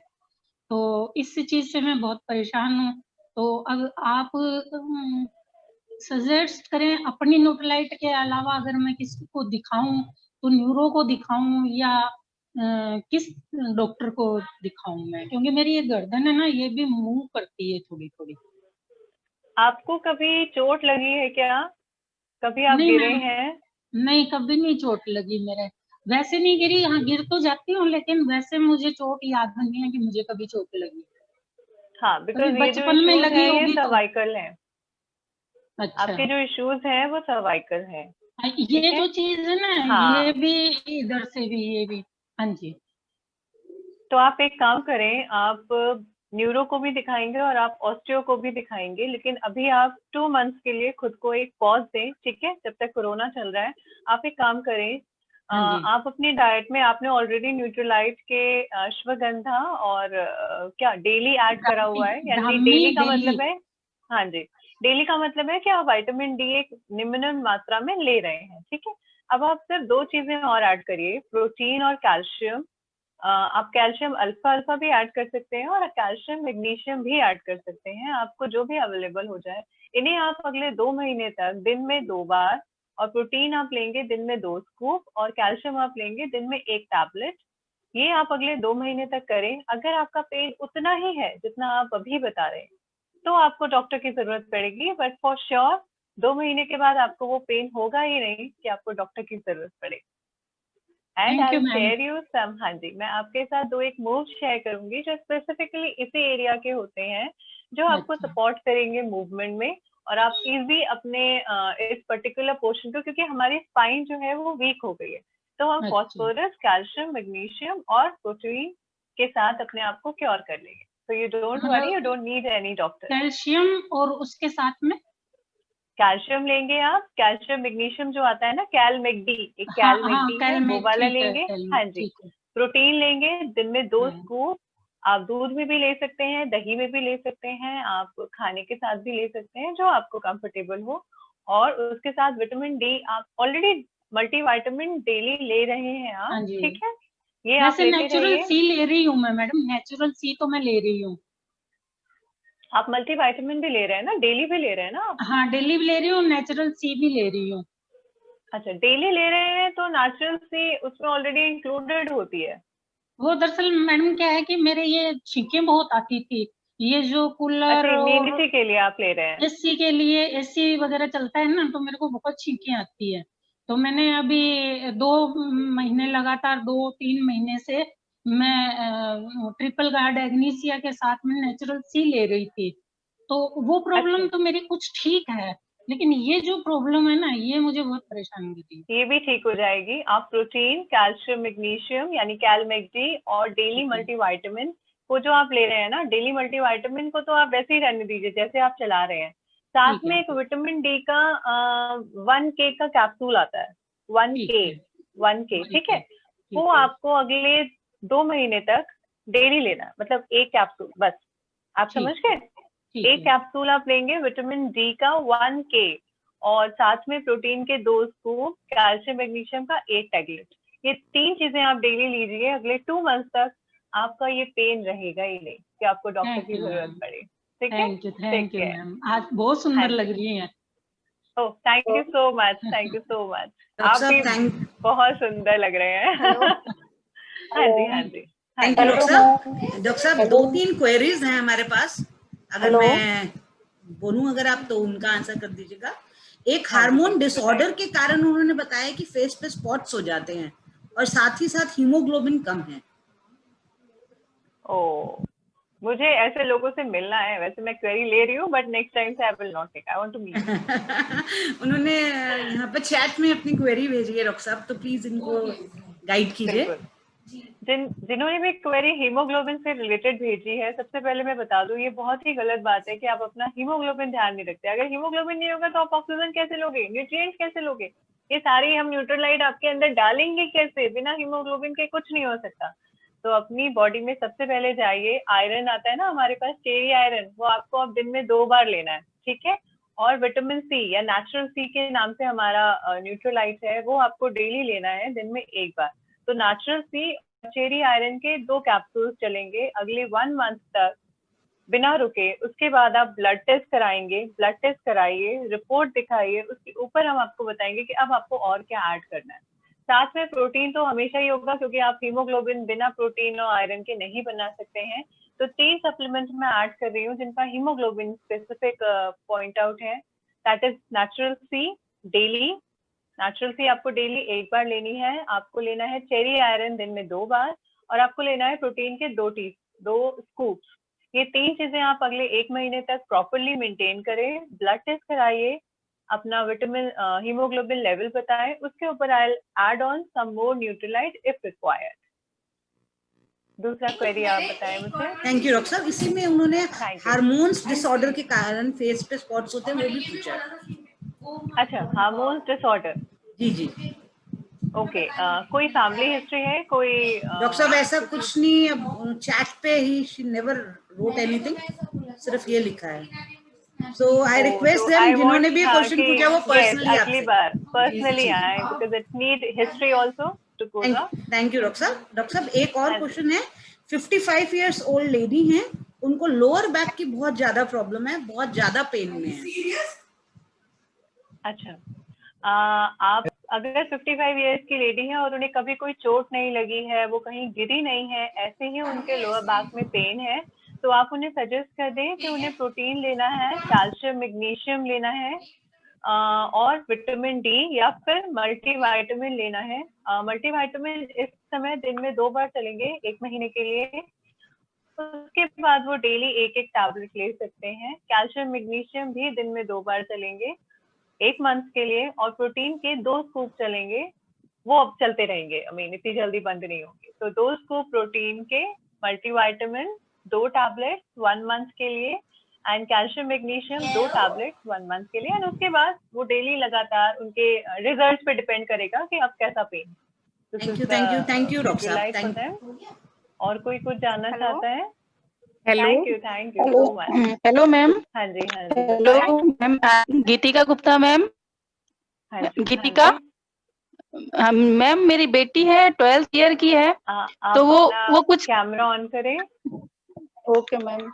तो इस चीज से मैं बहुत परेशान हूँ। तो अब आप सजेस्ट करें, अपनी न्यूट्रालाइट के अलावा अगर मैं किसी को दिखाऊं तो न्यूरो को दिखाऊं या किस डॉक्टर को दिखाऊं मैं, क्योंकि मेरी ये गर्दन है ना, ये भी मूव करती है थोड़ी थोड़ी। आपको कभी चोट लगी है क्या? कभी आप गिरे हैं? नहीं, कभी नहीं चोट लगी मेरे, वैसे नहीं गिरी, हाँ गिर तो जाती हूँ, लेकिन वैसे मुझे चोट याद नहीं है कि मुझे कभी चोट लगी। हाँ, बिकॉज ये जो बचपन में इश्यूज लगी है ये होगी तो। सर्वाइकल है। अच्छा, आपके जो इश्यूज हैं वो सर्वाइकल है। ये जो चीज है ना, ये भी इधर से भी, ये भी। हाँ जी। तो आप एक काम करें, आप न्यूरो को भी दिखाएंगे और आप ऑस्टियो को भी दिखाएंगे, लेकिन अभी आप 2 मंथ्स के लिए खुद को एक पॉज दें, ठीक है, जब तक कोरोना चल रहा है। आप एक काम करें, आप अपनी डाइट में, आपने ऑलरेडी न्यूट्रीलाइट के अश्वगंधा और क्या डेली ऐड करा हुआ है, यानी डेली का मतलब है, हाँ जी, डेली का मतलब है कि आप विटामिन डी एक निम्न मात्रा में ले रहे हैं, ठीक है। अब आप सिर्फ 2 चीजें और ऐड करिए, प्रोटीन और कैल्शियम। आप कैल्शियम अल्फा भी ऐड कर सकते हैं और कैल्शियम मैग्नीशियम भी ऐड कर सकते हैं, आपको जो भी अवेलेबल हो जाए। इन्हें आप अगले 2 महीने तक दिन में 2 बार और प्रोटीन आप लेंगे दिन में 2 स्कूप और कैल्शियम आप लेंगे दिन में 1 टैबलेट। ये आप अगले 2 महीने तक करें। अगर आपका पेन उतना ही है जितना आप अभी बता रहे हैं तो आपको डॉक्टर की जरूरत पड़ेगी, बट फॉर श्योर 2 महीने के बाद आपको वो पेन होगा ही नहीं कि आपको डॉक्टर की जरूरत पड़े। And I share you some, हाँ जी, मैं आपके साथ 2 एक मूव शेयर करूंगी जो स्पेसिफिकली इसी एरिया के होते हैं, जो आपको सपोर्ट करेंगे मूवमेंट में, और आप इजी अपने इस पर्टिकुलर पोर्शन को, क्योंकि हमारी स्पाइन जो है वो वीक हो गई है, तो हम फॉस्फोरस, कैल्शियम, मैग्नीशियम और प्रोटीन के साथ अपने आप को क्योर कर लेंगे। So you don't worry, you don't need any doctor. Calcium और उसके साथ में कैल्शियम लेंगे आप, कैल्शियम मैग्नीशियम जो आता है ना, कैलमेगडी, एक कैलमेगडी है वो वाला लेंगे। हाँ जी, प्रोटीन लेंगे दिन में 2 स्कूप। आप दूध में भी ले सकते हैं, दही में भी ले सकते हैं, आप खाने के साथ भी ले सकते हैं, जो आपको कंफर्टेबल हो। और उसके साथ विटामिन डी, आप ऑलरेडी मल्टीविटामिन डेली ले रहे हैं आप, ठीक है, ये आप लेते रहिए। नेचुरल सी ले रही हूँ मैं मैडम, नेचुरल सी तो मैं ले रही हूँ। आप मल्टीविटामिन भी ले रहे हैं ना, डेली भी ले रहे हैं ना? हाँ, डेली भी ले रही हूँ, नेचुरल सी भी ले रही हूँ। अच्छा, डेली ले रहे हैं तो नेचुरल सी उसमें ऑलरेडी इंक्लूडेड होती है। वो दरअसल मैडम क्या है कि मेरे ये छींकें बहुत आती थी, ये जो कूलर इम्यूनिटी के लिए आप ले रहे हैं? एसी के लिए, एसी वगैरह चलता है ना, तो मेरे को बहुत छींकें आती है। तो मैंने अभी 2 महीने लगातार 2-3 महीने से मैं ट्रिपल गार्ड एग्नीसिया के साथ में नेचुरल सी ले रही थी, तो वो प्रॉब्लम तो मेरी कुछ ठीक है, लेकिन ये जो प्रॉब्लम है ना, ये मुझे बहुत परेशान करती है। ये भी ठीक हो जाएगी। आप प्रोटीन, कैल्शियम, मैग्नीशियम यानी कैलमेगडी और डेली मल्टीविटामिन को जो आप ले रहे हैं ना, डेली मल्टीविटामिन को तो आप वैसे ही रहने दीजिए जैसे आप चला रहे हैं। साथ में एक विटामिन डी का 1K का कैप्सूल आता है, 1K, ठीक है, वो आपको अगले 2 महीने तक डेली लेना है, मतलब 1 कैप्सूल बस। आप समझ गए? 1 कैप्सूल आप लेंगे विटामिन डी का 1K और साथ में प्रोटीन के 2 स्कूप, कैल्शियम मैग्नीशियम का 1 टैबलेट। ये 3 चीजें आप डेली लीजिए। अगले 2 मंथ तक आपका ये पेन रहेगा ही नहीं कि आपको डॉक्टर की जरूरत पड़े। ठीक है? थैंक यू मैम, आज बहुत सुंदर लग रही है। Oh, thank you so much, thank you so much. आप भी बहुत सुंदर लग रहे हैं। हाँ जी, हाँ जी। थैंक यू डॉक्टर साहब। 2-3 क्वेरीज हैं हमारे पास, अगर मैं बोलूं अगर आप तो उनका आंसर कर दीजिएगा। एक हार्मोन डिसऑर्डर के कारण उन्होंने बताया कि फेस पे स्पॉट्स हो जाते हैं और साथ ही साथ हीमोग्लोबिन कम है। ओह, मुझे ऐसे लोगों से मिलना है। वैसे मैं क्वेरी ले रही हूँ, बट नेक्स्ट टाइम से I will not take, I want to meet. उन्होंने यहाँ पे चैट में अपनी क्वेरी भेजी है डॉक्टर साहब, तो प्लीज इनको गाइड कीजिए। जिन्होंने भी क्वेरी हीमोग्लोबिन से रिलेटेड भेजी है, सबसे पहले मैं बता दूं, ये बहुत ही गलत बात है कि आप अपना हीमोग्लोबिन ध्यान नहीं रखते। अगर हीमोग्लोबिन नहीं होगा तो आप ऑक्सीजन कैसे लोगे, न्यूट्रिएंट्स कैसे लोगे? ये सारी हम न्यूट्रलाइट आपके अंदर डालेंगे कैसे? बिना हीमोग्लोबिन के कुछ नहीं हो सकता। तो अपनी बॉडी में सबसे पहले जाइए, आयरन आता है ना हमारे पास, चेरी आयरन, वो आपको अब दिन में 2 बार लेना है, ठीक है। और विटामिन सी या नेचुरल सी के नाम से हमारा न्यूट्रलाइट है, वो आपको डेली लेना है दिन में 1 बार। तो नेचुरल सी, चेरी आयरन के 2 कैप्सूल्स चलेंगे अगले 1 मंथ तक बिना रुके। उसके बाद आप ब्लड टेस्ट कराएंगे, ब्लड टेस्ट कराइए, रिपोर्ट दिखाइए, उसके ऊपर हम आपको बताएंगे कि अब आपको और क्या ऐड करना है। साथ में प्रोटीन तो हमेशा ही होगा, क्योंकि आप हीमोग्लोबिन बिना प्रोटीन और आयरन के नहीं बना सकते हैं। तो 3 सप्लीमेंट मैं ऐड कर रही हूँ जिनका हीमोग्लोबिन स्पेसिफिक पॉइंट आउट है। That is natural C daily, natural C आपको डेली 1 बार लेनी है। आपको लेना है चेरी आयरन दिन में 2 बार, और आपको लेना है प्रोटीन के 2 स्कूप्स। ये 3 चीजें आप अगले 1 महीने तक प्रॉपरली मेंटेन करें। ब्लड टेस्ट कराइए, अपना विटामिन हीमोग्लोबिन लेवल बताएं, उसके ऊपर I add on some more Nutrilite if required. दूसरा क्वेरी आप बताएं मुझे। थैंक यू डॉक्टर साहब। इसी में उन्होंने हार्मोन्स डिसऑर्डर के कारण फेस पे स्पॉट्स होते हैं, वो भी पूछा। अच्छा, हार्मोन्स डिसऑर्डर, जी जी, ओके। कोई फैमिली हिस्ट्री है कोई? डॉक्टर साहब ऐसा कुछ नहीं, अब चैट पे ही शी नेवर रोट एनीथिंग, सिर्फ ये लिखा है। So I request them, जिन्होंने भी क्वेश्चन पूछा वो पर्सनली अगली बार पर्सनली आए, because it need history also to go up. Thank you doctor साहब। डॉक्टर साहब एक और क्वेश्चन है, 55 years old लेडी हैं, उनको लोअर बैक की बहुत ज्यादा प्रॉब्लम है, बहुत ज्यादा पेन में है। अच्छा, आप अगर 55 इयर्स की लेडी है और उन्हें कभी कोई चोट नहीं लगी है, वो कहीं गिरी नहीं है, ऐसे ही उनके लोअर बैक में पेन है, तो आप उन्हें सजेस्ट कर दें कि उन्हें प्रोटीन लेना है, कैल्शियम मैग्नीशियम लेना है, और विटामिन डी या फिर मल्टीविटामिन लेना है। मल्टीविटामिन इस समय दिन में 2 बार चलेंगे 1 महीने के लिए। उसके बाद वो डेली 1-1 टैबलेट ले सकते हैं। कैल्शियम मैग्नीशियम भी दिन में 2 बार चलेंगे 1 मंथ के लिए, और प्रोटीन के 2 स्कूप चलेंगे, वो अब चलते रहेंगे, इतनी जल्दी बंद नहीं होंगे। तो 2 स्कूप प्रोटीन के, मल्टीविटामिन 2 टैबलेट 1 मंथ के लिए, and calcium magnesium 2 tablet 1 month के लिए। एंड उसके बाद वो डेली लगातार, उनके रिजल्ट पे डिपेंड करेगा कि अब कैसा पेन। थैंक यू डॉक्टर साहब, थैंक यू। और कोई कुछ जानना चाहता है? Hello, thank you so much. Hello ma'am. हाँ जी, हेलो मैम, गीतिका गुप्ता मैम। हाँ जी, गीतिका मैम, मेरी बेटी है 12th ईयर की है, तो वो कुछ कैमरा ऑन करें। Okay ma'am.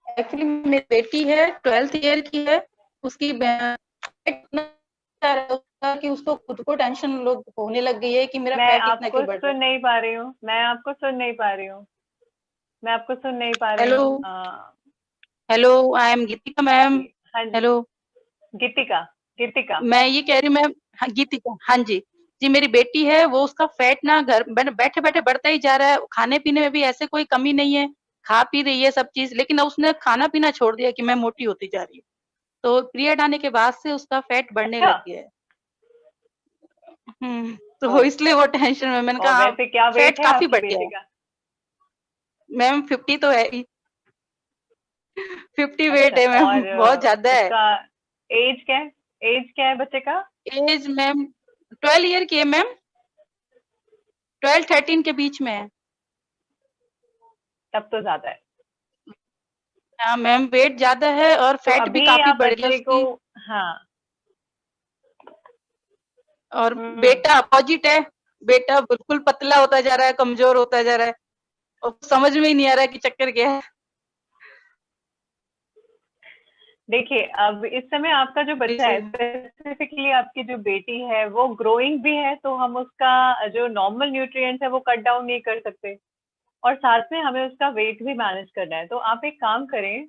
एक्चुअली मेरी बेटी है 12th ईयर की है, उसकी कि उसको खुद को टेंशन लोग होने लग गई है कि मेरा मैं फैट इतना आपको क्यों बढ़ रहा है। सुन नहीं पा रही हूँ, मैं आपको सुन नहीं पा रही हेलो, हूँ। Hello, I am Geetika ma'am. हाँ जी, हेलो गीतिका मैं ये कह रही हूँ मैम, हाँ गीतिका, हाँ जी जी, मेरी बेटी है, वो उसका फैट ना घर बैठे बैठे बढ़ता ही जा रहा है। खाने पीने में भी ऐसे कोई कमी नहीं है, खा पी रही है सब चीज, लेकिन उसने खाना पीना छोड़ दिया कि मैं मोटी होती जा रही हूँ। तो पीरियड आने के बाद से उसका फैट बढ़ने अच्छा। लग गया है। तो इसलिए वो टेंशन में, मैंने और कहा वैसे क्या वेट फैट है काफी आपकी बढ़ गया बेटी है का? मैम। 50 तो है ही, 50 वेट है मैम, और बहुत ज्यादा है। उसका एज क्या है बच्चे का? एज मैम 12 ईयर की है मैम, 12-13 के बीच में है। तब तो ज्यादा है। हाँ मैम, वेट ज्यादा है और तो फैट भी अभी काफी आप बढ़ गया बच्चे को, उसकी। हाँ, और बेटा अपोजिट है, बेटा बिल्कुल पतला होता जा रहा है, कमजोर होता जा रहा है, और समझ में ही नहीं आ रहा है कि चक्कर क्या है। देखिए अब इस समय आपका जो बच्चा है, स्पेसिफिकली आपकी जो बेटी है, वो ग्रोइंग भी है, तो हम उसका जो नॉर्मल न्यूट्रिएंट्स है वो कट डाउन नहीं कर सकते, और साथ में हमें उसका वेट भी मैनेज करना है। तो आप एक काम करें,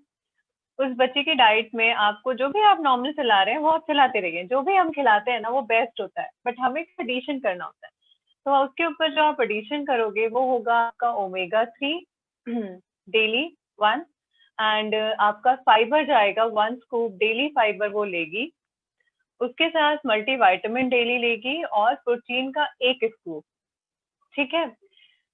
उस बच्चे की डाइट में आपको जो भी आप नॉर्मल खिला रहे हैं वो आप खिलाते रहिए। जो भी हम खिलाते हैं ना वो बेस्ट होता है, बट हमें एडिशन करना होता है। तो उसके ऊपर जो आप एडिशन करोगे वो होगा आपका ओमेगा 3 डेली 1, एंड आपका फाइबर जाएगा 1 स्कूप डेली, फाइबर वो लेगी। उसके साथ मल्टीविटामिन डेली लेगी, और प्रोटीन का 1 स्कूप। ठीक है।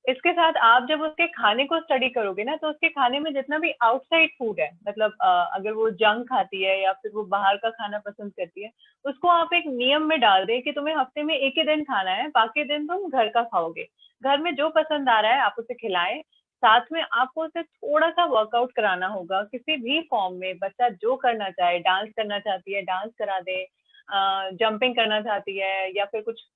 इसके साथ आप जब उसके खाने को स्टडी करोगे ना, तो उसके खाने में जितना भी आउटसाइड फूड है, मतलब अगर वो जंक खाती है या फिर वो बाहर का खाना पसंद करती है, उसको आप एक नियम में डाल दें कि तुम्हें हफ्ते में 1 ही दिन खाना है, बाकी दिन तुम घर का खाओगे। घर में जो पसंद आ रहा है आप उसे खिलाएं। साथ में आपको उसे थोड़ा सा वर्कआउट कराना होगा किसी भी फॉर्म में। बच्चा जो करना चाहे, डांस करना चाहती है डांस करा दे, जंपिंग करना चाहती है या फिर कुछ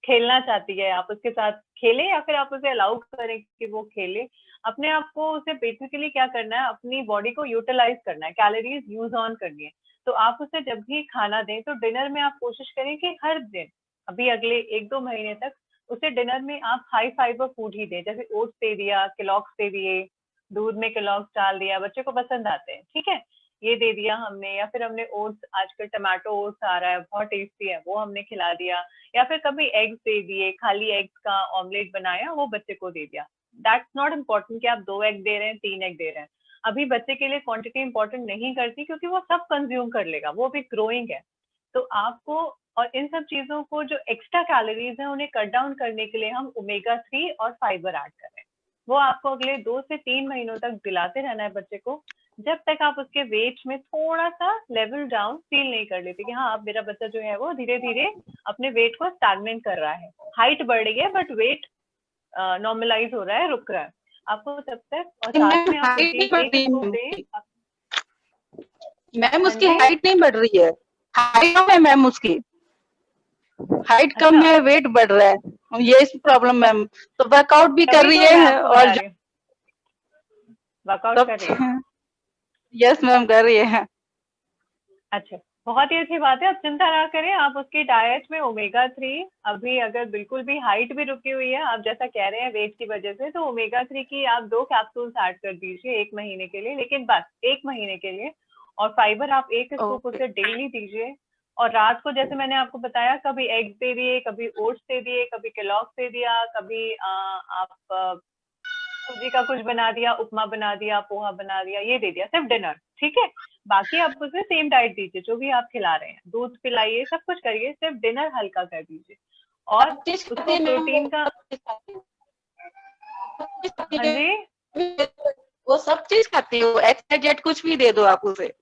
खेलना चाहती है, आप उसके साथ खेले, या फिर आप उसे अलाउ करें कि वो खेले। अपने आप को उसे बेसिकली क्या करना है, अपनी बॉडी को यूटिलाइज करना है, कैलोरीज यूज ऑन करनी है। तो आप उसे जब भी खाना दें तो डिनर में आप कोशिश करें कि हर दिन, अभी अगले 1-2 महीने तक, उसे डिनर में आप हाई फाइबर फूड ही दें। जैसे ओट्स दे दिया, केलॉग्स दे दिए, दूध में केलॉग्स डाल दिया, बच्चे को पसंद आते हैं, ठीक है, ये दे दिया हमने। या फिर हमने ओट्स, आजकल टमाटो ओट्स आ रहा है, बहुत टेस्टी है, वो हमने खिला दिया। या फिर कभी एग्स दे दिए, खाली एग्स का ऑमलेट बनाया, वो बच्चे को दे दिया। दैट्स नॉट इम्पोर्टेंट कि आप 2 एग दे रहे हैं, 3 एग दे रहे हैं। अभी बच्चे के लिए क्वांटिटी इंपॉर्टेंट नहीं करती, क्योंकि वो सब कंज्यूम कर लेगा, वो भी ग्रोइंग है। तो आपको, और इन सब चीजों को जो एक्स्ट्रा कैलोरीज है उन्हें कट डाउन करने के लिए हम ओमेगा 3 और फाइबर ऐड कर रहे हैं। वो आपको अगले 2 से 3 महीनों तक दिलाते रहना है बच्चे को, जब तक आप उसके वेट में थोड़ा सा लेवल डाउन फील नहीं कर लेते कि हाँ अब मेरा बच्चा जो है वो धीरे धीरे अपने वेट को स्टैग्नेंट कर रहा है। हाइट बढ़ रही है बट वेट नॉर्मलाइज हो रहा है, रुक रहा है। आपको तब तक, और साथ में आप मैम उसकी हाइट नहीं बढ़ रही है, हाइट कम है मैम, उसकी हाइट कम है, वेट बढ़ रहा है, ये इस प्रॉब्लम मैम। तो वर्कआउट भी कर रही है, और वर्कआउट कर रही है। यस मैम कर रही है। अच्छा, बहुत ही अच्छी बात है, आप चिंता ना करें। आप उसकी डाइट में ओमेगा 3, अभी अगर बिल्कुल भी हाइट भी रुकी हुई है, आप जैसा कह रहे हैं वेट की वजह से, तो ओमेगा 3 की आप 2 कैप्सूल्स ऐड कर दीजिए 1 महीने के लिए, लेकिन बस 1 महीने के लिए। और फाइबर आप 1 स्कूप उसे डेली दीजिए। और रात को जैसे मैंने आपको बताया, कभी एग्स दे दिए, कभी ओट्स दे दिए, कभी केलॉग्स दे दिया, कभी आप सूजी का कुछ बना दिया, उपमा बना दिया, पोहा बना दिया, ये दे दिया, सिर्फ डिनर, ठीक है। बाकी आप उसे सेम डाइट दीजिए जो भी आप खिला रहे हैं, दूध पिलाइए, सब कुछ करिए, सिर्फ डिनर हल्का कर दीजिए। और उसको प्रोटीन का, हाँ जी, वो सब चीज खाती है, XYZ कुछ भी दे दो आप उसे,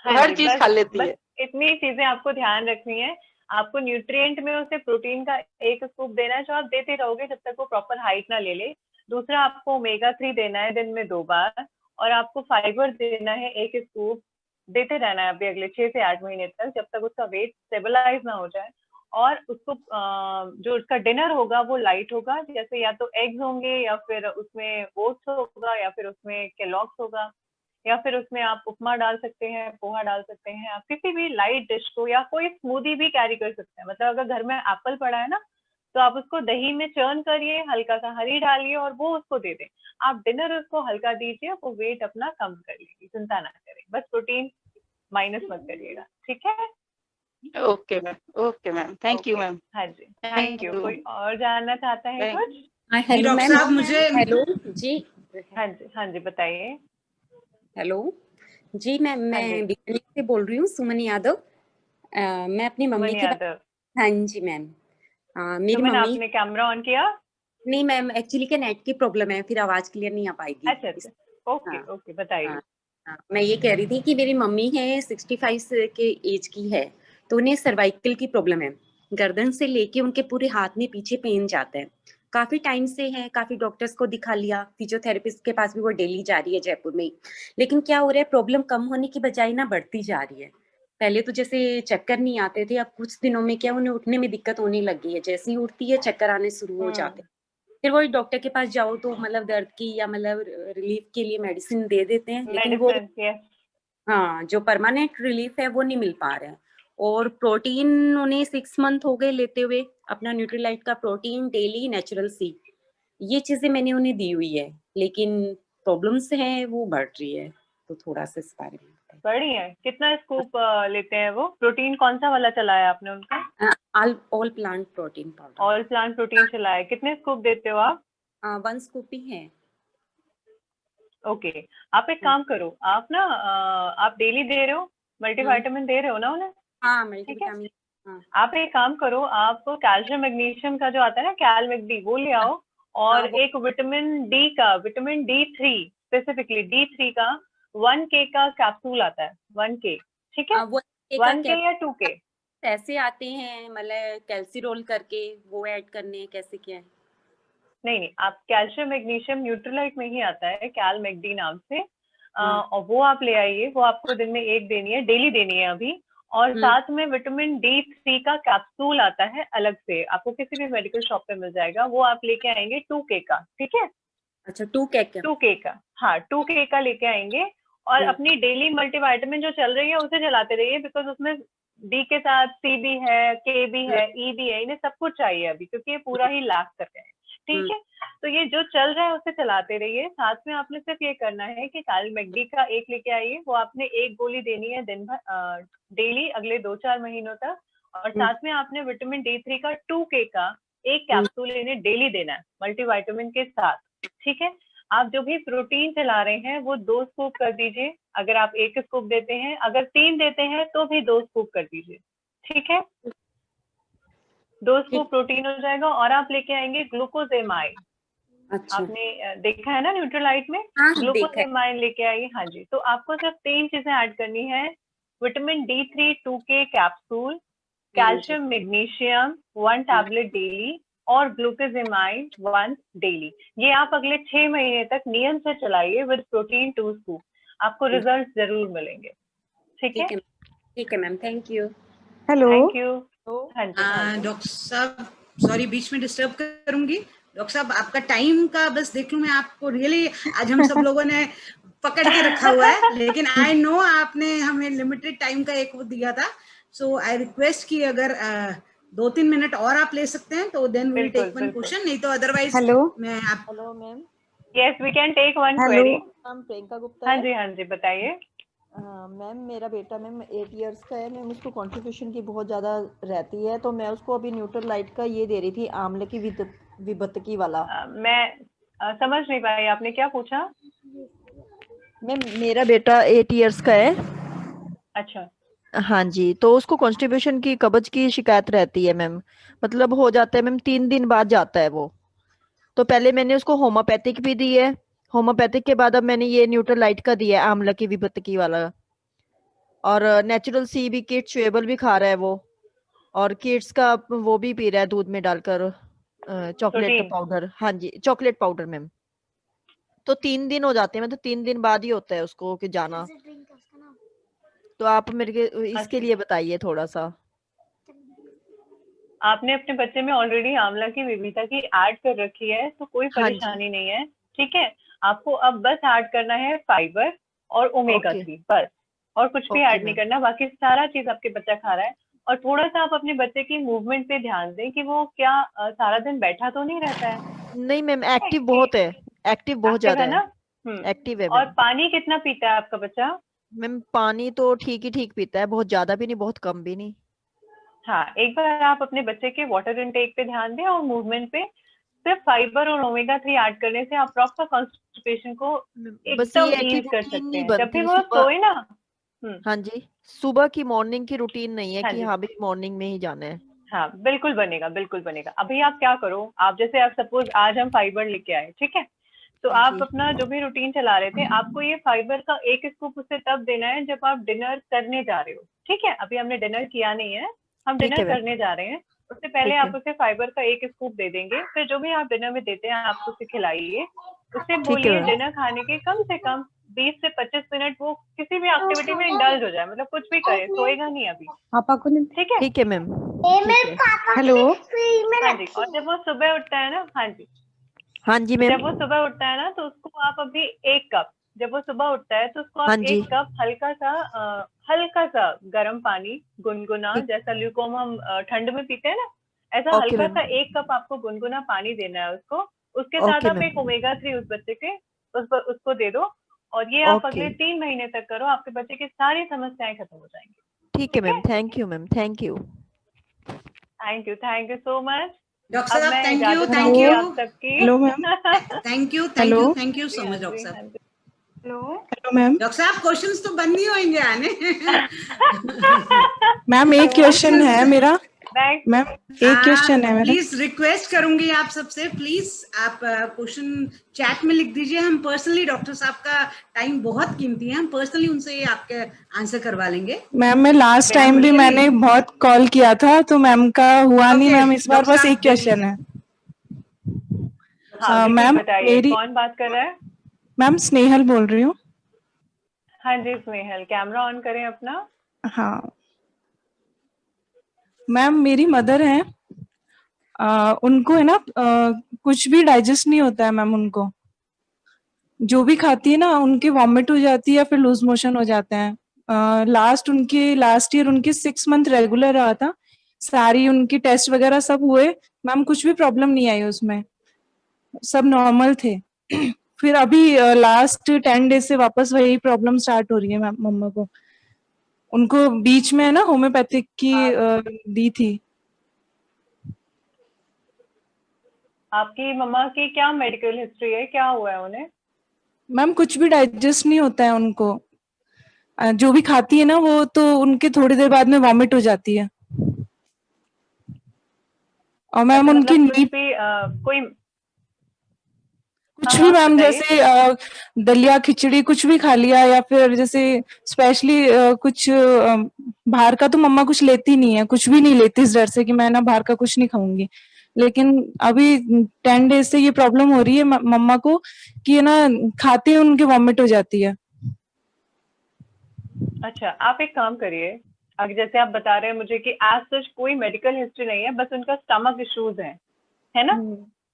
हाँ हर जी, चीज खा लेती है। इतनी चीजें आपको ध्यान रखनी है। आपको न्यूट्रिएंट में उसे प्रोटीन का 1 स्कूप देना है, जो आप देते रहोगे जब तक वो प्रॉपर हाइट ना ले ले। दूसरा, आपको ओमेगा 3 देना है दिन में 2 बार, और आपको फाइबर देना है 1 स्कूप, देते रहना है अभी अगले 6 से 8 महीने तक, जब तक उसका वेट स्टेबलाइज ना हो जाए। और उसको जो उसका डिनर होगा वो लाइट होगा, जैसे या तो एग्स होंगे, या फिर उसमें ओट्स होगा, या फिर उसमें केलॉग्स होगा, या फिर उसमें आप उपमा डाल सकते हैं, पोहा डाल सकते हैं। आप किसी भी लाइट डिश को, या कोई स्मूदी भी कैरी कर सकते हैं। मतलब अगर घर में एप्पल पड़ा है ना, तो आप उसको दही में चर्न करिए, हल्का सा हरी डालिए और वो उसको दे दें। आप डिनर उसको हल्का दीजिए, वो वेट अपना कम कर लेगी, चिंता ना करें, बस प्रोटीन माइनस मत करिएगा, ठीक है। Okay ma'am, thank you ma'am. हाँ जी, थैंक यू। कोई और जानना चाहता है कुछ? हेलो मैम, मुझे हेलो जी, हाँ जी बताइए। हेलो जी मैम, मैं बीकानेर से बोल रही हूँ, सुमन यादव। मैं अपनी मम्मी की हाँ जी मैम, मेरी मम्मी। आपने कैमरा ऑन किया? नहीं मैम, एक्चुअली क्या नेट की प्रॉब्लम है, फिर आवाज क्लियर नहीं आ पाएगी। अच्छा, ओके ओके, बताइए। मैं ये कह रही थी कि मेरी मम्मी है 65 के एज की है, तो उन्हें सर्वाइकल की प्रॉब्लम है। गर्दन से लेके उनके पूरे हाथ में पीछे पेन जाता है, काफी टाइम से है, काफी डॉक्टर्स को दिखा लिया, फिजियोथेरेपिस्ट के पास भी वो डेली जा रही है जयपुर में ही। लेकिन क्या हो रहा है, प्रॉब्लम कम होने की बजाय ना बढ़ती जा रही है। पहले तो जैसे चक्कर नहीं आते थे, अब कुछ दिनों में क्या उन्हें उठने में दिक्कत होने लगी है, जैसे ही उठती है चक्कर आने शुरू हो जाते हैं। फिर वही डॉक्टर के पास जाओ तो मतलब दर्द की या मतलब रिलीफ के लिए मेडिसिन दे देते हैं, लेकिन वो हाँ जो परमानेंट रिलीफ है वो नहीं मिल पा रहा है। और प्रोटीन उन्हें 6 मंथ हो गए लेते हुए, अपना न्यूट्रीलाइट का प्रोटीन डेली, नेचुरल सी, ये चीजें मैंने उन्हें दी हुई है, लेकिन प्रॉब्लम्स है वो बढ़ रही है, तो थोड़ा सा इस बारे में बड़ी है। कितना स्कूप लेते हैं वो? प्रोटीन कौन सा वाला चलाया आपने उनका? All plant protein powder. All plant protein चलाया। कितने स्कूप देते हो आप? 1 स्कूप ही है। ओके, आप एक काम करो, आप ना आप डेली दे रहे हो, मल्टीविटामिन दे रहे हो ना उन्हें? हाँ, मल्टीविटामिन। आप एक काम करो, आप कैल्शियम मैग्नीशियम का जो आता है ना, कैल मैगडी, वो ले आओ। और एक विटामिन डी का, विटामिन D3 स्पेसिफिकली D3 का 1K का कैप्सूल आता है, 1K, ठीक है? 1K या 2K ऐसे आते हैं, मतलब कैल्सीरोल करके वो ऐड करने हैं, कैसे क्या है? नहीं, आप कैल्शियम मैग्नीशियम न्यूट्रीलाइट में ही आता है, कैल मैगडी नाम से। और वो आप ले आइए, वो आपको दिन में 1 देनी है, डेली देनी है अभी। और साथ में विटामिन D3 का कैप्सूल आता है अलग से, आपको किसी भी मेडिकल शॉप पे मिल जाएगा, वो आप लेके आएंगे 2K का, ठीक है? अच्छा, 2K का, हाँ 2K का लेके आएंगे। और अपनी डेली मल्टीविटामिन जो चल रही है उसे चलाते रहिए, बिकॉज उसमें D के साथ C भी है, K भी है, E भी है, इन्हें सब कुछ चाहिए अभी, क्योंकि ये पूरा ही लास्ट कर रहे हैं, ठीक है? तो ये जो चल रहा है उसे चलाते रहिए। साथ में आपने सिर्फ ये करना है कि कैल मैगडी का 1 लेके आइए, वो आपने 1 गोली देनी है दिन भर डेली अगले 2-4 महीनों तक। और साथ में आपने विटामिन D3 का 2K का 1 कैप्सूल इन्हें डेली देना है मल्टीविटामिन के साथ, ठीक है? आप जो भी प्रोटीन चला रहे हैं वो 2 स्कूप कर दीजिए, अगर आप 1 स्कूप देते हैं, अगर 3 देते हैं तो भी 2 स्कूप कर दीजिए, ठीक है? 2 स्कूप प्रोटीन हो जाएगा। और आप लेके आएंगे ग्लूकोजेमाइन। अच्छा। आपने देखा है ना न्यूट्रीलाइट में? ग्लूकोजेमाइन लेके आइए। हाँ जी, तो आपको सिर्फ 3 चीजें ऐड करनी है, vitamin D3 2K capsule, calcium magnesium 1 tablet daily, और ग्लूकोजेमाइन 1 डेली। ये आप अगले 6 महीने तक नियम से चलाइए विद प्रोटीन 2 स्कूप, आपको रिजल्ट जरूर मिलेंगे, ठीक है? ठीक है ma'am, thank you. Hello, thank you. Doctor साहब, सॉरी बीच में डिस्टर्ब करूंगी। डॉक्टर साहब, आपका टाइम का बस देख लूं मैं, आपको रियली आज हम सब लोगों ने पकड़ के रखा हुआ है, लेकिन आई नो आपने हमें लिमिटेड टाइम का एक वो दिया था, सो आई रिक्वेस्ट कि अगर 2-3 मिनट और आप ले सकते हैं तो then will take one question, नहीं तो अदरवाइज मैं आप। Hello ma'am. Yes we can take one hello query. Ma'am, Priyanka Gupta हाँ है। जी हाँ जी बताइए। मैम मेरा बेटा मैम 8 इयर्स का है मैम, उसको कॉन्स्टिपेशन की बहुत ज़्यादा रहती है, तो मैं उसको अभी न्यूट्रलाइट का ये दे रही थी, आंवले की विबतकी वाला। मैं समझ नहीं पाई, आपने क्या पूछा? मैम मेरा बेटा 8 इयर्स का है। अच्छा। हाँ जी, तो उसको कॉन्स्टिपेशन की, कब्ज की शिकायत रहती है मैम, मतलब हो जाता है मैम, 3 दिन बाद जाता है वो। तो पहले मैंने उसको होम्योपैथिक भी दी है, होम्योपैथिक के बाद अब मैंने ये न्यूट्रलाइट का दिया है, आंवला की विबतकी वाला। और नेचुरल सी भी किड्स चुएबल भी खा रहा है वो, और किड्स का वो भी पी रहा है दूध में डालकर चॉकलेट पाउडर। हाँ जी, चॉकलेट पाउडर मैम। तो 3 दिन हो जाते हैं, मतलब 3 दिन बाद ही होता है उसको कि जाना। तो आप मेरे के इसके लिए बताइए थोड़ा सा। आपने अपने बच्चे में ऑलरेडी आंवला की विविधता की ऐड कर रखी है तो कोई हाँ परेशानी नहीं है, ठीक है। आपको अब बस ऐड करना है फाइबर और ओमेगा 3 बस, और कुछ भी ऐड नहीं करना, बाकी सारा चीज आपके बच्चा खा रहा है। और थोड़ा सा आप अपने बच्चे की मूवमेंट पे ध्यान दें कि वो क्या सारा दिन बैठा तो नहीं रहता है। नहीं मैम, एक्टिव बहुत है, एक्टिव बहुत ज्यादा है ना। एक्टिव है और मैम। पानी कितना पीता है आपका बच्चा? मैम पानी तो ठीक ही ठीक पीता है, बहुत ज्यादा भी नहीं, बहुत कम भी नहीं। हाँ, एक बार आप अपने बच्चे के वाटर इनटेक पे ध्यान दें और मूवमेंट पे। सिर्फ फाइबर और ओमेगा 3 ऐड करने से आप प्रॉपर कॉन्स्टिपेशन को बस ये एकदम है कि ईज कर रूटीन सकते नहीं हैं जब भी बनती वो सुबह। सोए ना। हाँ जी, सुबह की मॉर्निंग की रूटीन नहीं है हाँ कि जी। हाँ भाई मॉर्निंग में ही जाना है। हाँ बिल्कुल बनेगा, बिल्कुल बनेगा। अभी आप क्या करो, आप जैसे आप सपोज आज हम फाइबर लेके आए, ठीक है, तो आप अपना जो भी रूटीन चला रहे थे, आपको ये फाइबर का 1 स्कूप उसे तब देना है जब आप डिनर करने जा रहे हो, ठीक है। अभी हमने डिनर किया नहीं है, हम ठीक डिनर है मैम। करने जा रहे हैं, उससे पहले ठीक है। आप उसे फाइबर का 1 स्कूप दे देंगे। फिर जो भी आप डिनर में देते हैं आप उसे खिलाइए, उससे ठीक है बोलिए मैम। डिनर खाने के कम से कम 20 से 25 मिनट वो किसी भी एक्टिविटी में इंडल्ज हो जाए, मतलब कुछ भी करे, सोएगा नहीं अभी, पापा को ठीक है। ठीक है मैम। हेलो। हाँ जी, और जब वो सुबह उठता है ना, हाँ जी, हाँ जी मैम। जब वो सुबह उठता है ना तो उसको आप अभी 1 कप, जब वो सुबह उठता है तो उसको हाँ आप जी। 1 कप हल्का सा गर्म पानी गुनगुना, जैसा ल्यूकोम हम ठंड में पीते हैं ना, ऐसा ओके हल्का मैम। सा 1 कप आपको गुनगुना पानी देना है उसको। उसके साथ ओके आप मैम। एक ओमेगा 3 उस बच्चे के उसको दे दो, और ये आप ओके अगले 3 महीने तक करो, आपके बच्चे की सारी समस्याएं खत्म हो जाएंगी। ठीक है ma'am, thank you ma'am, thank you. Thank you so much. Doctor अब साहब मैं थैंक यू, इजाजत थैंक लूंगी यू। आप सबकी। Hello ma'am. Thank you so much doctor साहब। Hello ma'am. डॉक्टर साहब क्वेश्चंस तो बंद नहीं होंगे आने। मैम एक क्वेश्चन है मेरा, मैम एक क्वेश्चन है मेरा। प्लीज रिक्वेस्ट करूंगी आप सबसे, प्लीज आप क्वेश्चन चैट में लिख दीजिए। हम पर्सनली, डॉक्टर साहब का टाइम बहुत कीमती है, हम पर्सनली उनसे आपके आंसर करवा लेंगे। मैम मैं लास्ट टाइम भी मैंने बहुत कॉल किया था तो मैम का हुआ नहीं मैम, इस बार बस एक क्वेश्चन है। हाँ, मैम बताइए मेरी, कौन बात कर रहा है? मैम स्नेहल बोल रही हूँ। हाँ जी स्नेहल, कैमरा ऑन करें अपना। हाँ मैम, मेरी मदर है, उनको है ना कुछ भी डाइजेस्ट नहीं होता है मैम, उनको जो भी खाती है ना उनके वॉमिट हो जाती है या फिर लूज मोशन हो जाते हैं। लास्ट ईयर उनके 6 मंथ रेगुलर रहा था, सारी उनकी टेस्ट वगैरह सब हुए मैम, कुछ भी प्रॉब्लम नहीं आई उसमें, सब नॉर्मल थे। फिर अभी लास्ट 10 डेज से वापस वही प्रॉब्लम स्टार्ट हो रही है मैम मम्मा को। उनको बीच में है ना होम्योपैथिक की दी थी। आपकी मम्मा की क्या मेडिकल हिस्ट्री है, क्या हुआ है उन्हें? मैम कुछ भी डाइजेस्ट नहीं होता है उनको, जो भी खाती है ना वो तो उनके थोड़ी देर बाद में वॉमिट हो जाती है। और मैम अच्छा, उनकी मतलब कुछ नींद, भी कोई कुछ भी मैम, जैसे दलिया खिचड़ी कुछ भी खा लिया, या फिर जैसे स्पेशली कुछ बाहर का तो मम्मा कुछ लेती नहीं है, कुछ भी नहीं लेती इस डर से कि मैं ना बाहर का कुछ नहीं खाऊंगी। लेकिन अभी 10 डेज से ये प्रॉब्लम हो रही है मम्मा को कि ना खाते ही उनके वॉमिट हो जाती है। अच्छा, आप एक काम करिए, अगर जैसे आप बता रहे हैं मुझे कि एज सच कोई मेडिकल हिस्ट्री नहीं है, बस उनका स्टमक इश्यूज है ना,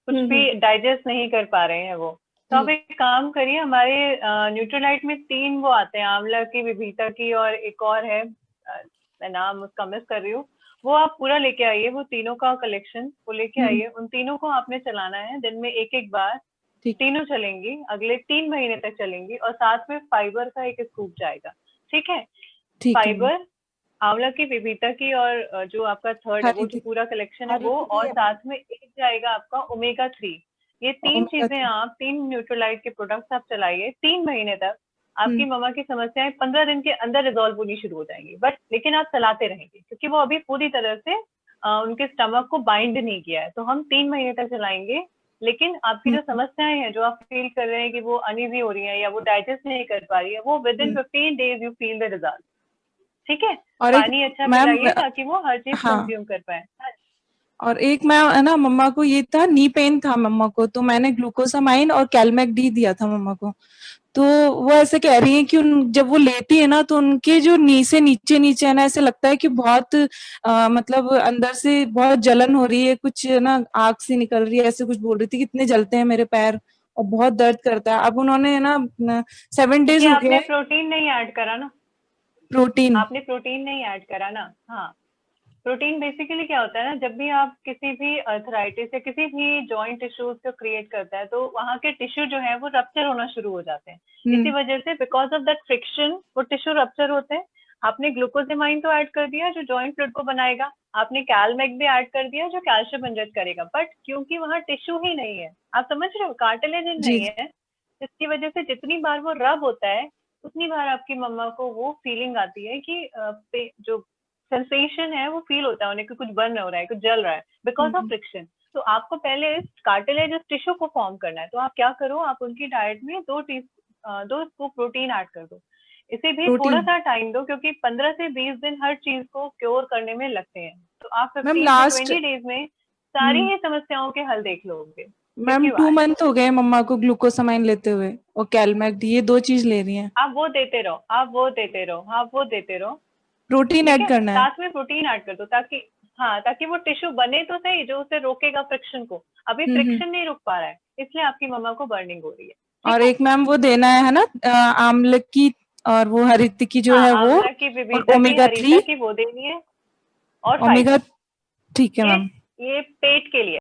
कुछ भी डाइजेस्ट नहीं कर पा रहे हैं वो, तो आप एक काम करिए, हमारे न्यूट्रीलाइट में 3 वो आते हैं, आंवला की, विविता की, और एक और है मैं नाम उसका मिस कर रही हूँ, वो आप पूरा लेके आइए, वो तीनों का कलेक्शन वो लेके आइए। उन तीनों को आपने चलाना है दिन में एक बार, तीनों चलेंगी, अगले 3 महीने तक चलेंगी, और साथ में फाइबर का एक स्कूप जाएगा, ठीक है? फाइबर, आंवला की, बेबीता की, और जो आपका थर्ड है वो जो पूरा कलेक्शन है वो, और साथ में एक जाएगा आपका ओमेगा 3। ये 3 चीजें आप, 3 न्यूट्रोलाइट के प्रोडक्ट्स आप चलाइए 3 महीने तक, आपकी मम्मा की समस्याएं 15 दिन के अंदर रिजॉल्व होनी शुरू हो जाएंगी। बट लेकिन आप चलाते रहेंगे क्योंकि वो अभी पूरी तरह से उनके स्टमक को बाइंड नहीं किया है, तो हम 3 महीने तक चलाएंगे। लेकिन आपकी जो समस्याएं हैं, जो आप फील कर रहे हैं कि वो अनईजी हो रही हैं या वो डाइजेस्ट नहीं कर पा रही है, वो with in 15 days you feel the result, ठीक है? पानी अच्छा पिलाइए ताकि वो हर चीज कंज्यूम कर पाए। और एक मैं है ना, मम्मा को ये था, नी पेन था मम्मा को, तो मैंने ग्लूकोसामाइन और कैलमेक डी दिया था मम्मा को। तो वो ऐसे कह रही है कि जब वो लेती है ना तो उनके जो नी से नीचे नीचे है ना, ऐसे लगता है कि बहुत मतलब अंदर से बहुत जलन हो रही है, कुछ ना आग सी निकल रही है, ऐसे कुछ बोल रही थी, कितने जलते हैं मेरे पैर और बहुत दर्द करता है। अब उन्होंने ना 7 डेज हो गए। प्रोटीन नहीं ऐड करा ना, प्रोटीन आपने प्रोटीन नहीं ऐड करा ना। हाँ, प्रोटीन बेसिकली क्या होता है ना, जब भी आप किसी भी अर्थराइटिस या किसी भी जॉइंट टिश्यूज को क्रिएट करता है तो वहाँ के टिश्यू जो है वो रप्चर होना शुरू हो जाते हैं। इसी वजह से बिकॉज ऑफ दैट फ्रिक्शन वो टिश्यू रप्चर होते हैं। आपने ग्लूकोसामाइन तो ऐड कर दिया जो जॉइंट फ्लूइड को बनाएगा, आपने कैलमेक भी ऐड कर दिया जो कैल्शियम इंजेक्ट करेगा, बट क्योंकि वहाँ टिश्यू ही नहीं है, आप समझ रहे हो, कार्टिलेज नहीं है, इसकी वजह से जितनी बार वो रब होता है उतनी बार आपकी मम्मा को वो फीलिंग आती है कि जो सेंसेशन है वो फील होता है उन्हें कि कुछ बन हो रहा है, कुछ जल रहा है, बिकॉज ऑफ फ्रिक्शन। तो आपको पहले इस कार्टिलेज टिश्यू को फॉर्म करना है, तो आप क्या करो, आप उनकी डाइट में 2 स्कूप प्रोटीन ऐड कर दो। इसे भी थोड़ा सा टाइम दो क्योंकि 15 से 20 दिन हर चीज को क्योर करने में लगते हैं, तो आप 15 से 20 डेज में सारी ही समस्याओं के हल देख लोगे। मैम 2 मंथ हो गए मम्मा को ग्लूकोसामाइन लेते हुए और कैलमेक डी, ये 2 चीज ले रही हैं। आप वो देते रहो, आप वो देते रहो, आप वो देते रहो। प्रोटीन ऐड करना है, साथ में प्रोटीन ऐड कर दो ताकि ताकि वो टिश्यू बने तो सही जो उसे रोकेगा फ्रिक्शन को। अभी फ्रिक्शन नहीं रुक पा रहा है, इसलिए आपकी मम्मा को बर्निंग हो रही है। और एक मैम वो देना है ना आंवले की और वो हरित की जो है वो, और ओमेगा 3 की वो देनी है, और ओमेगा, ठीक है मैम। ये पेट के लिए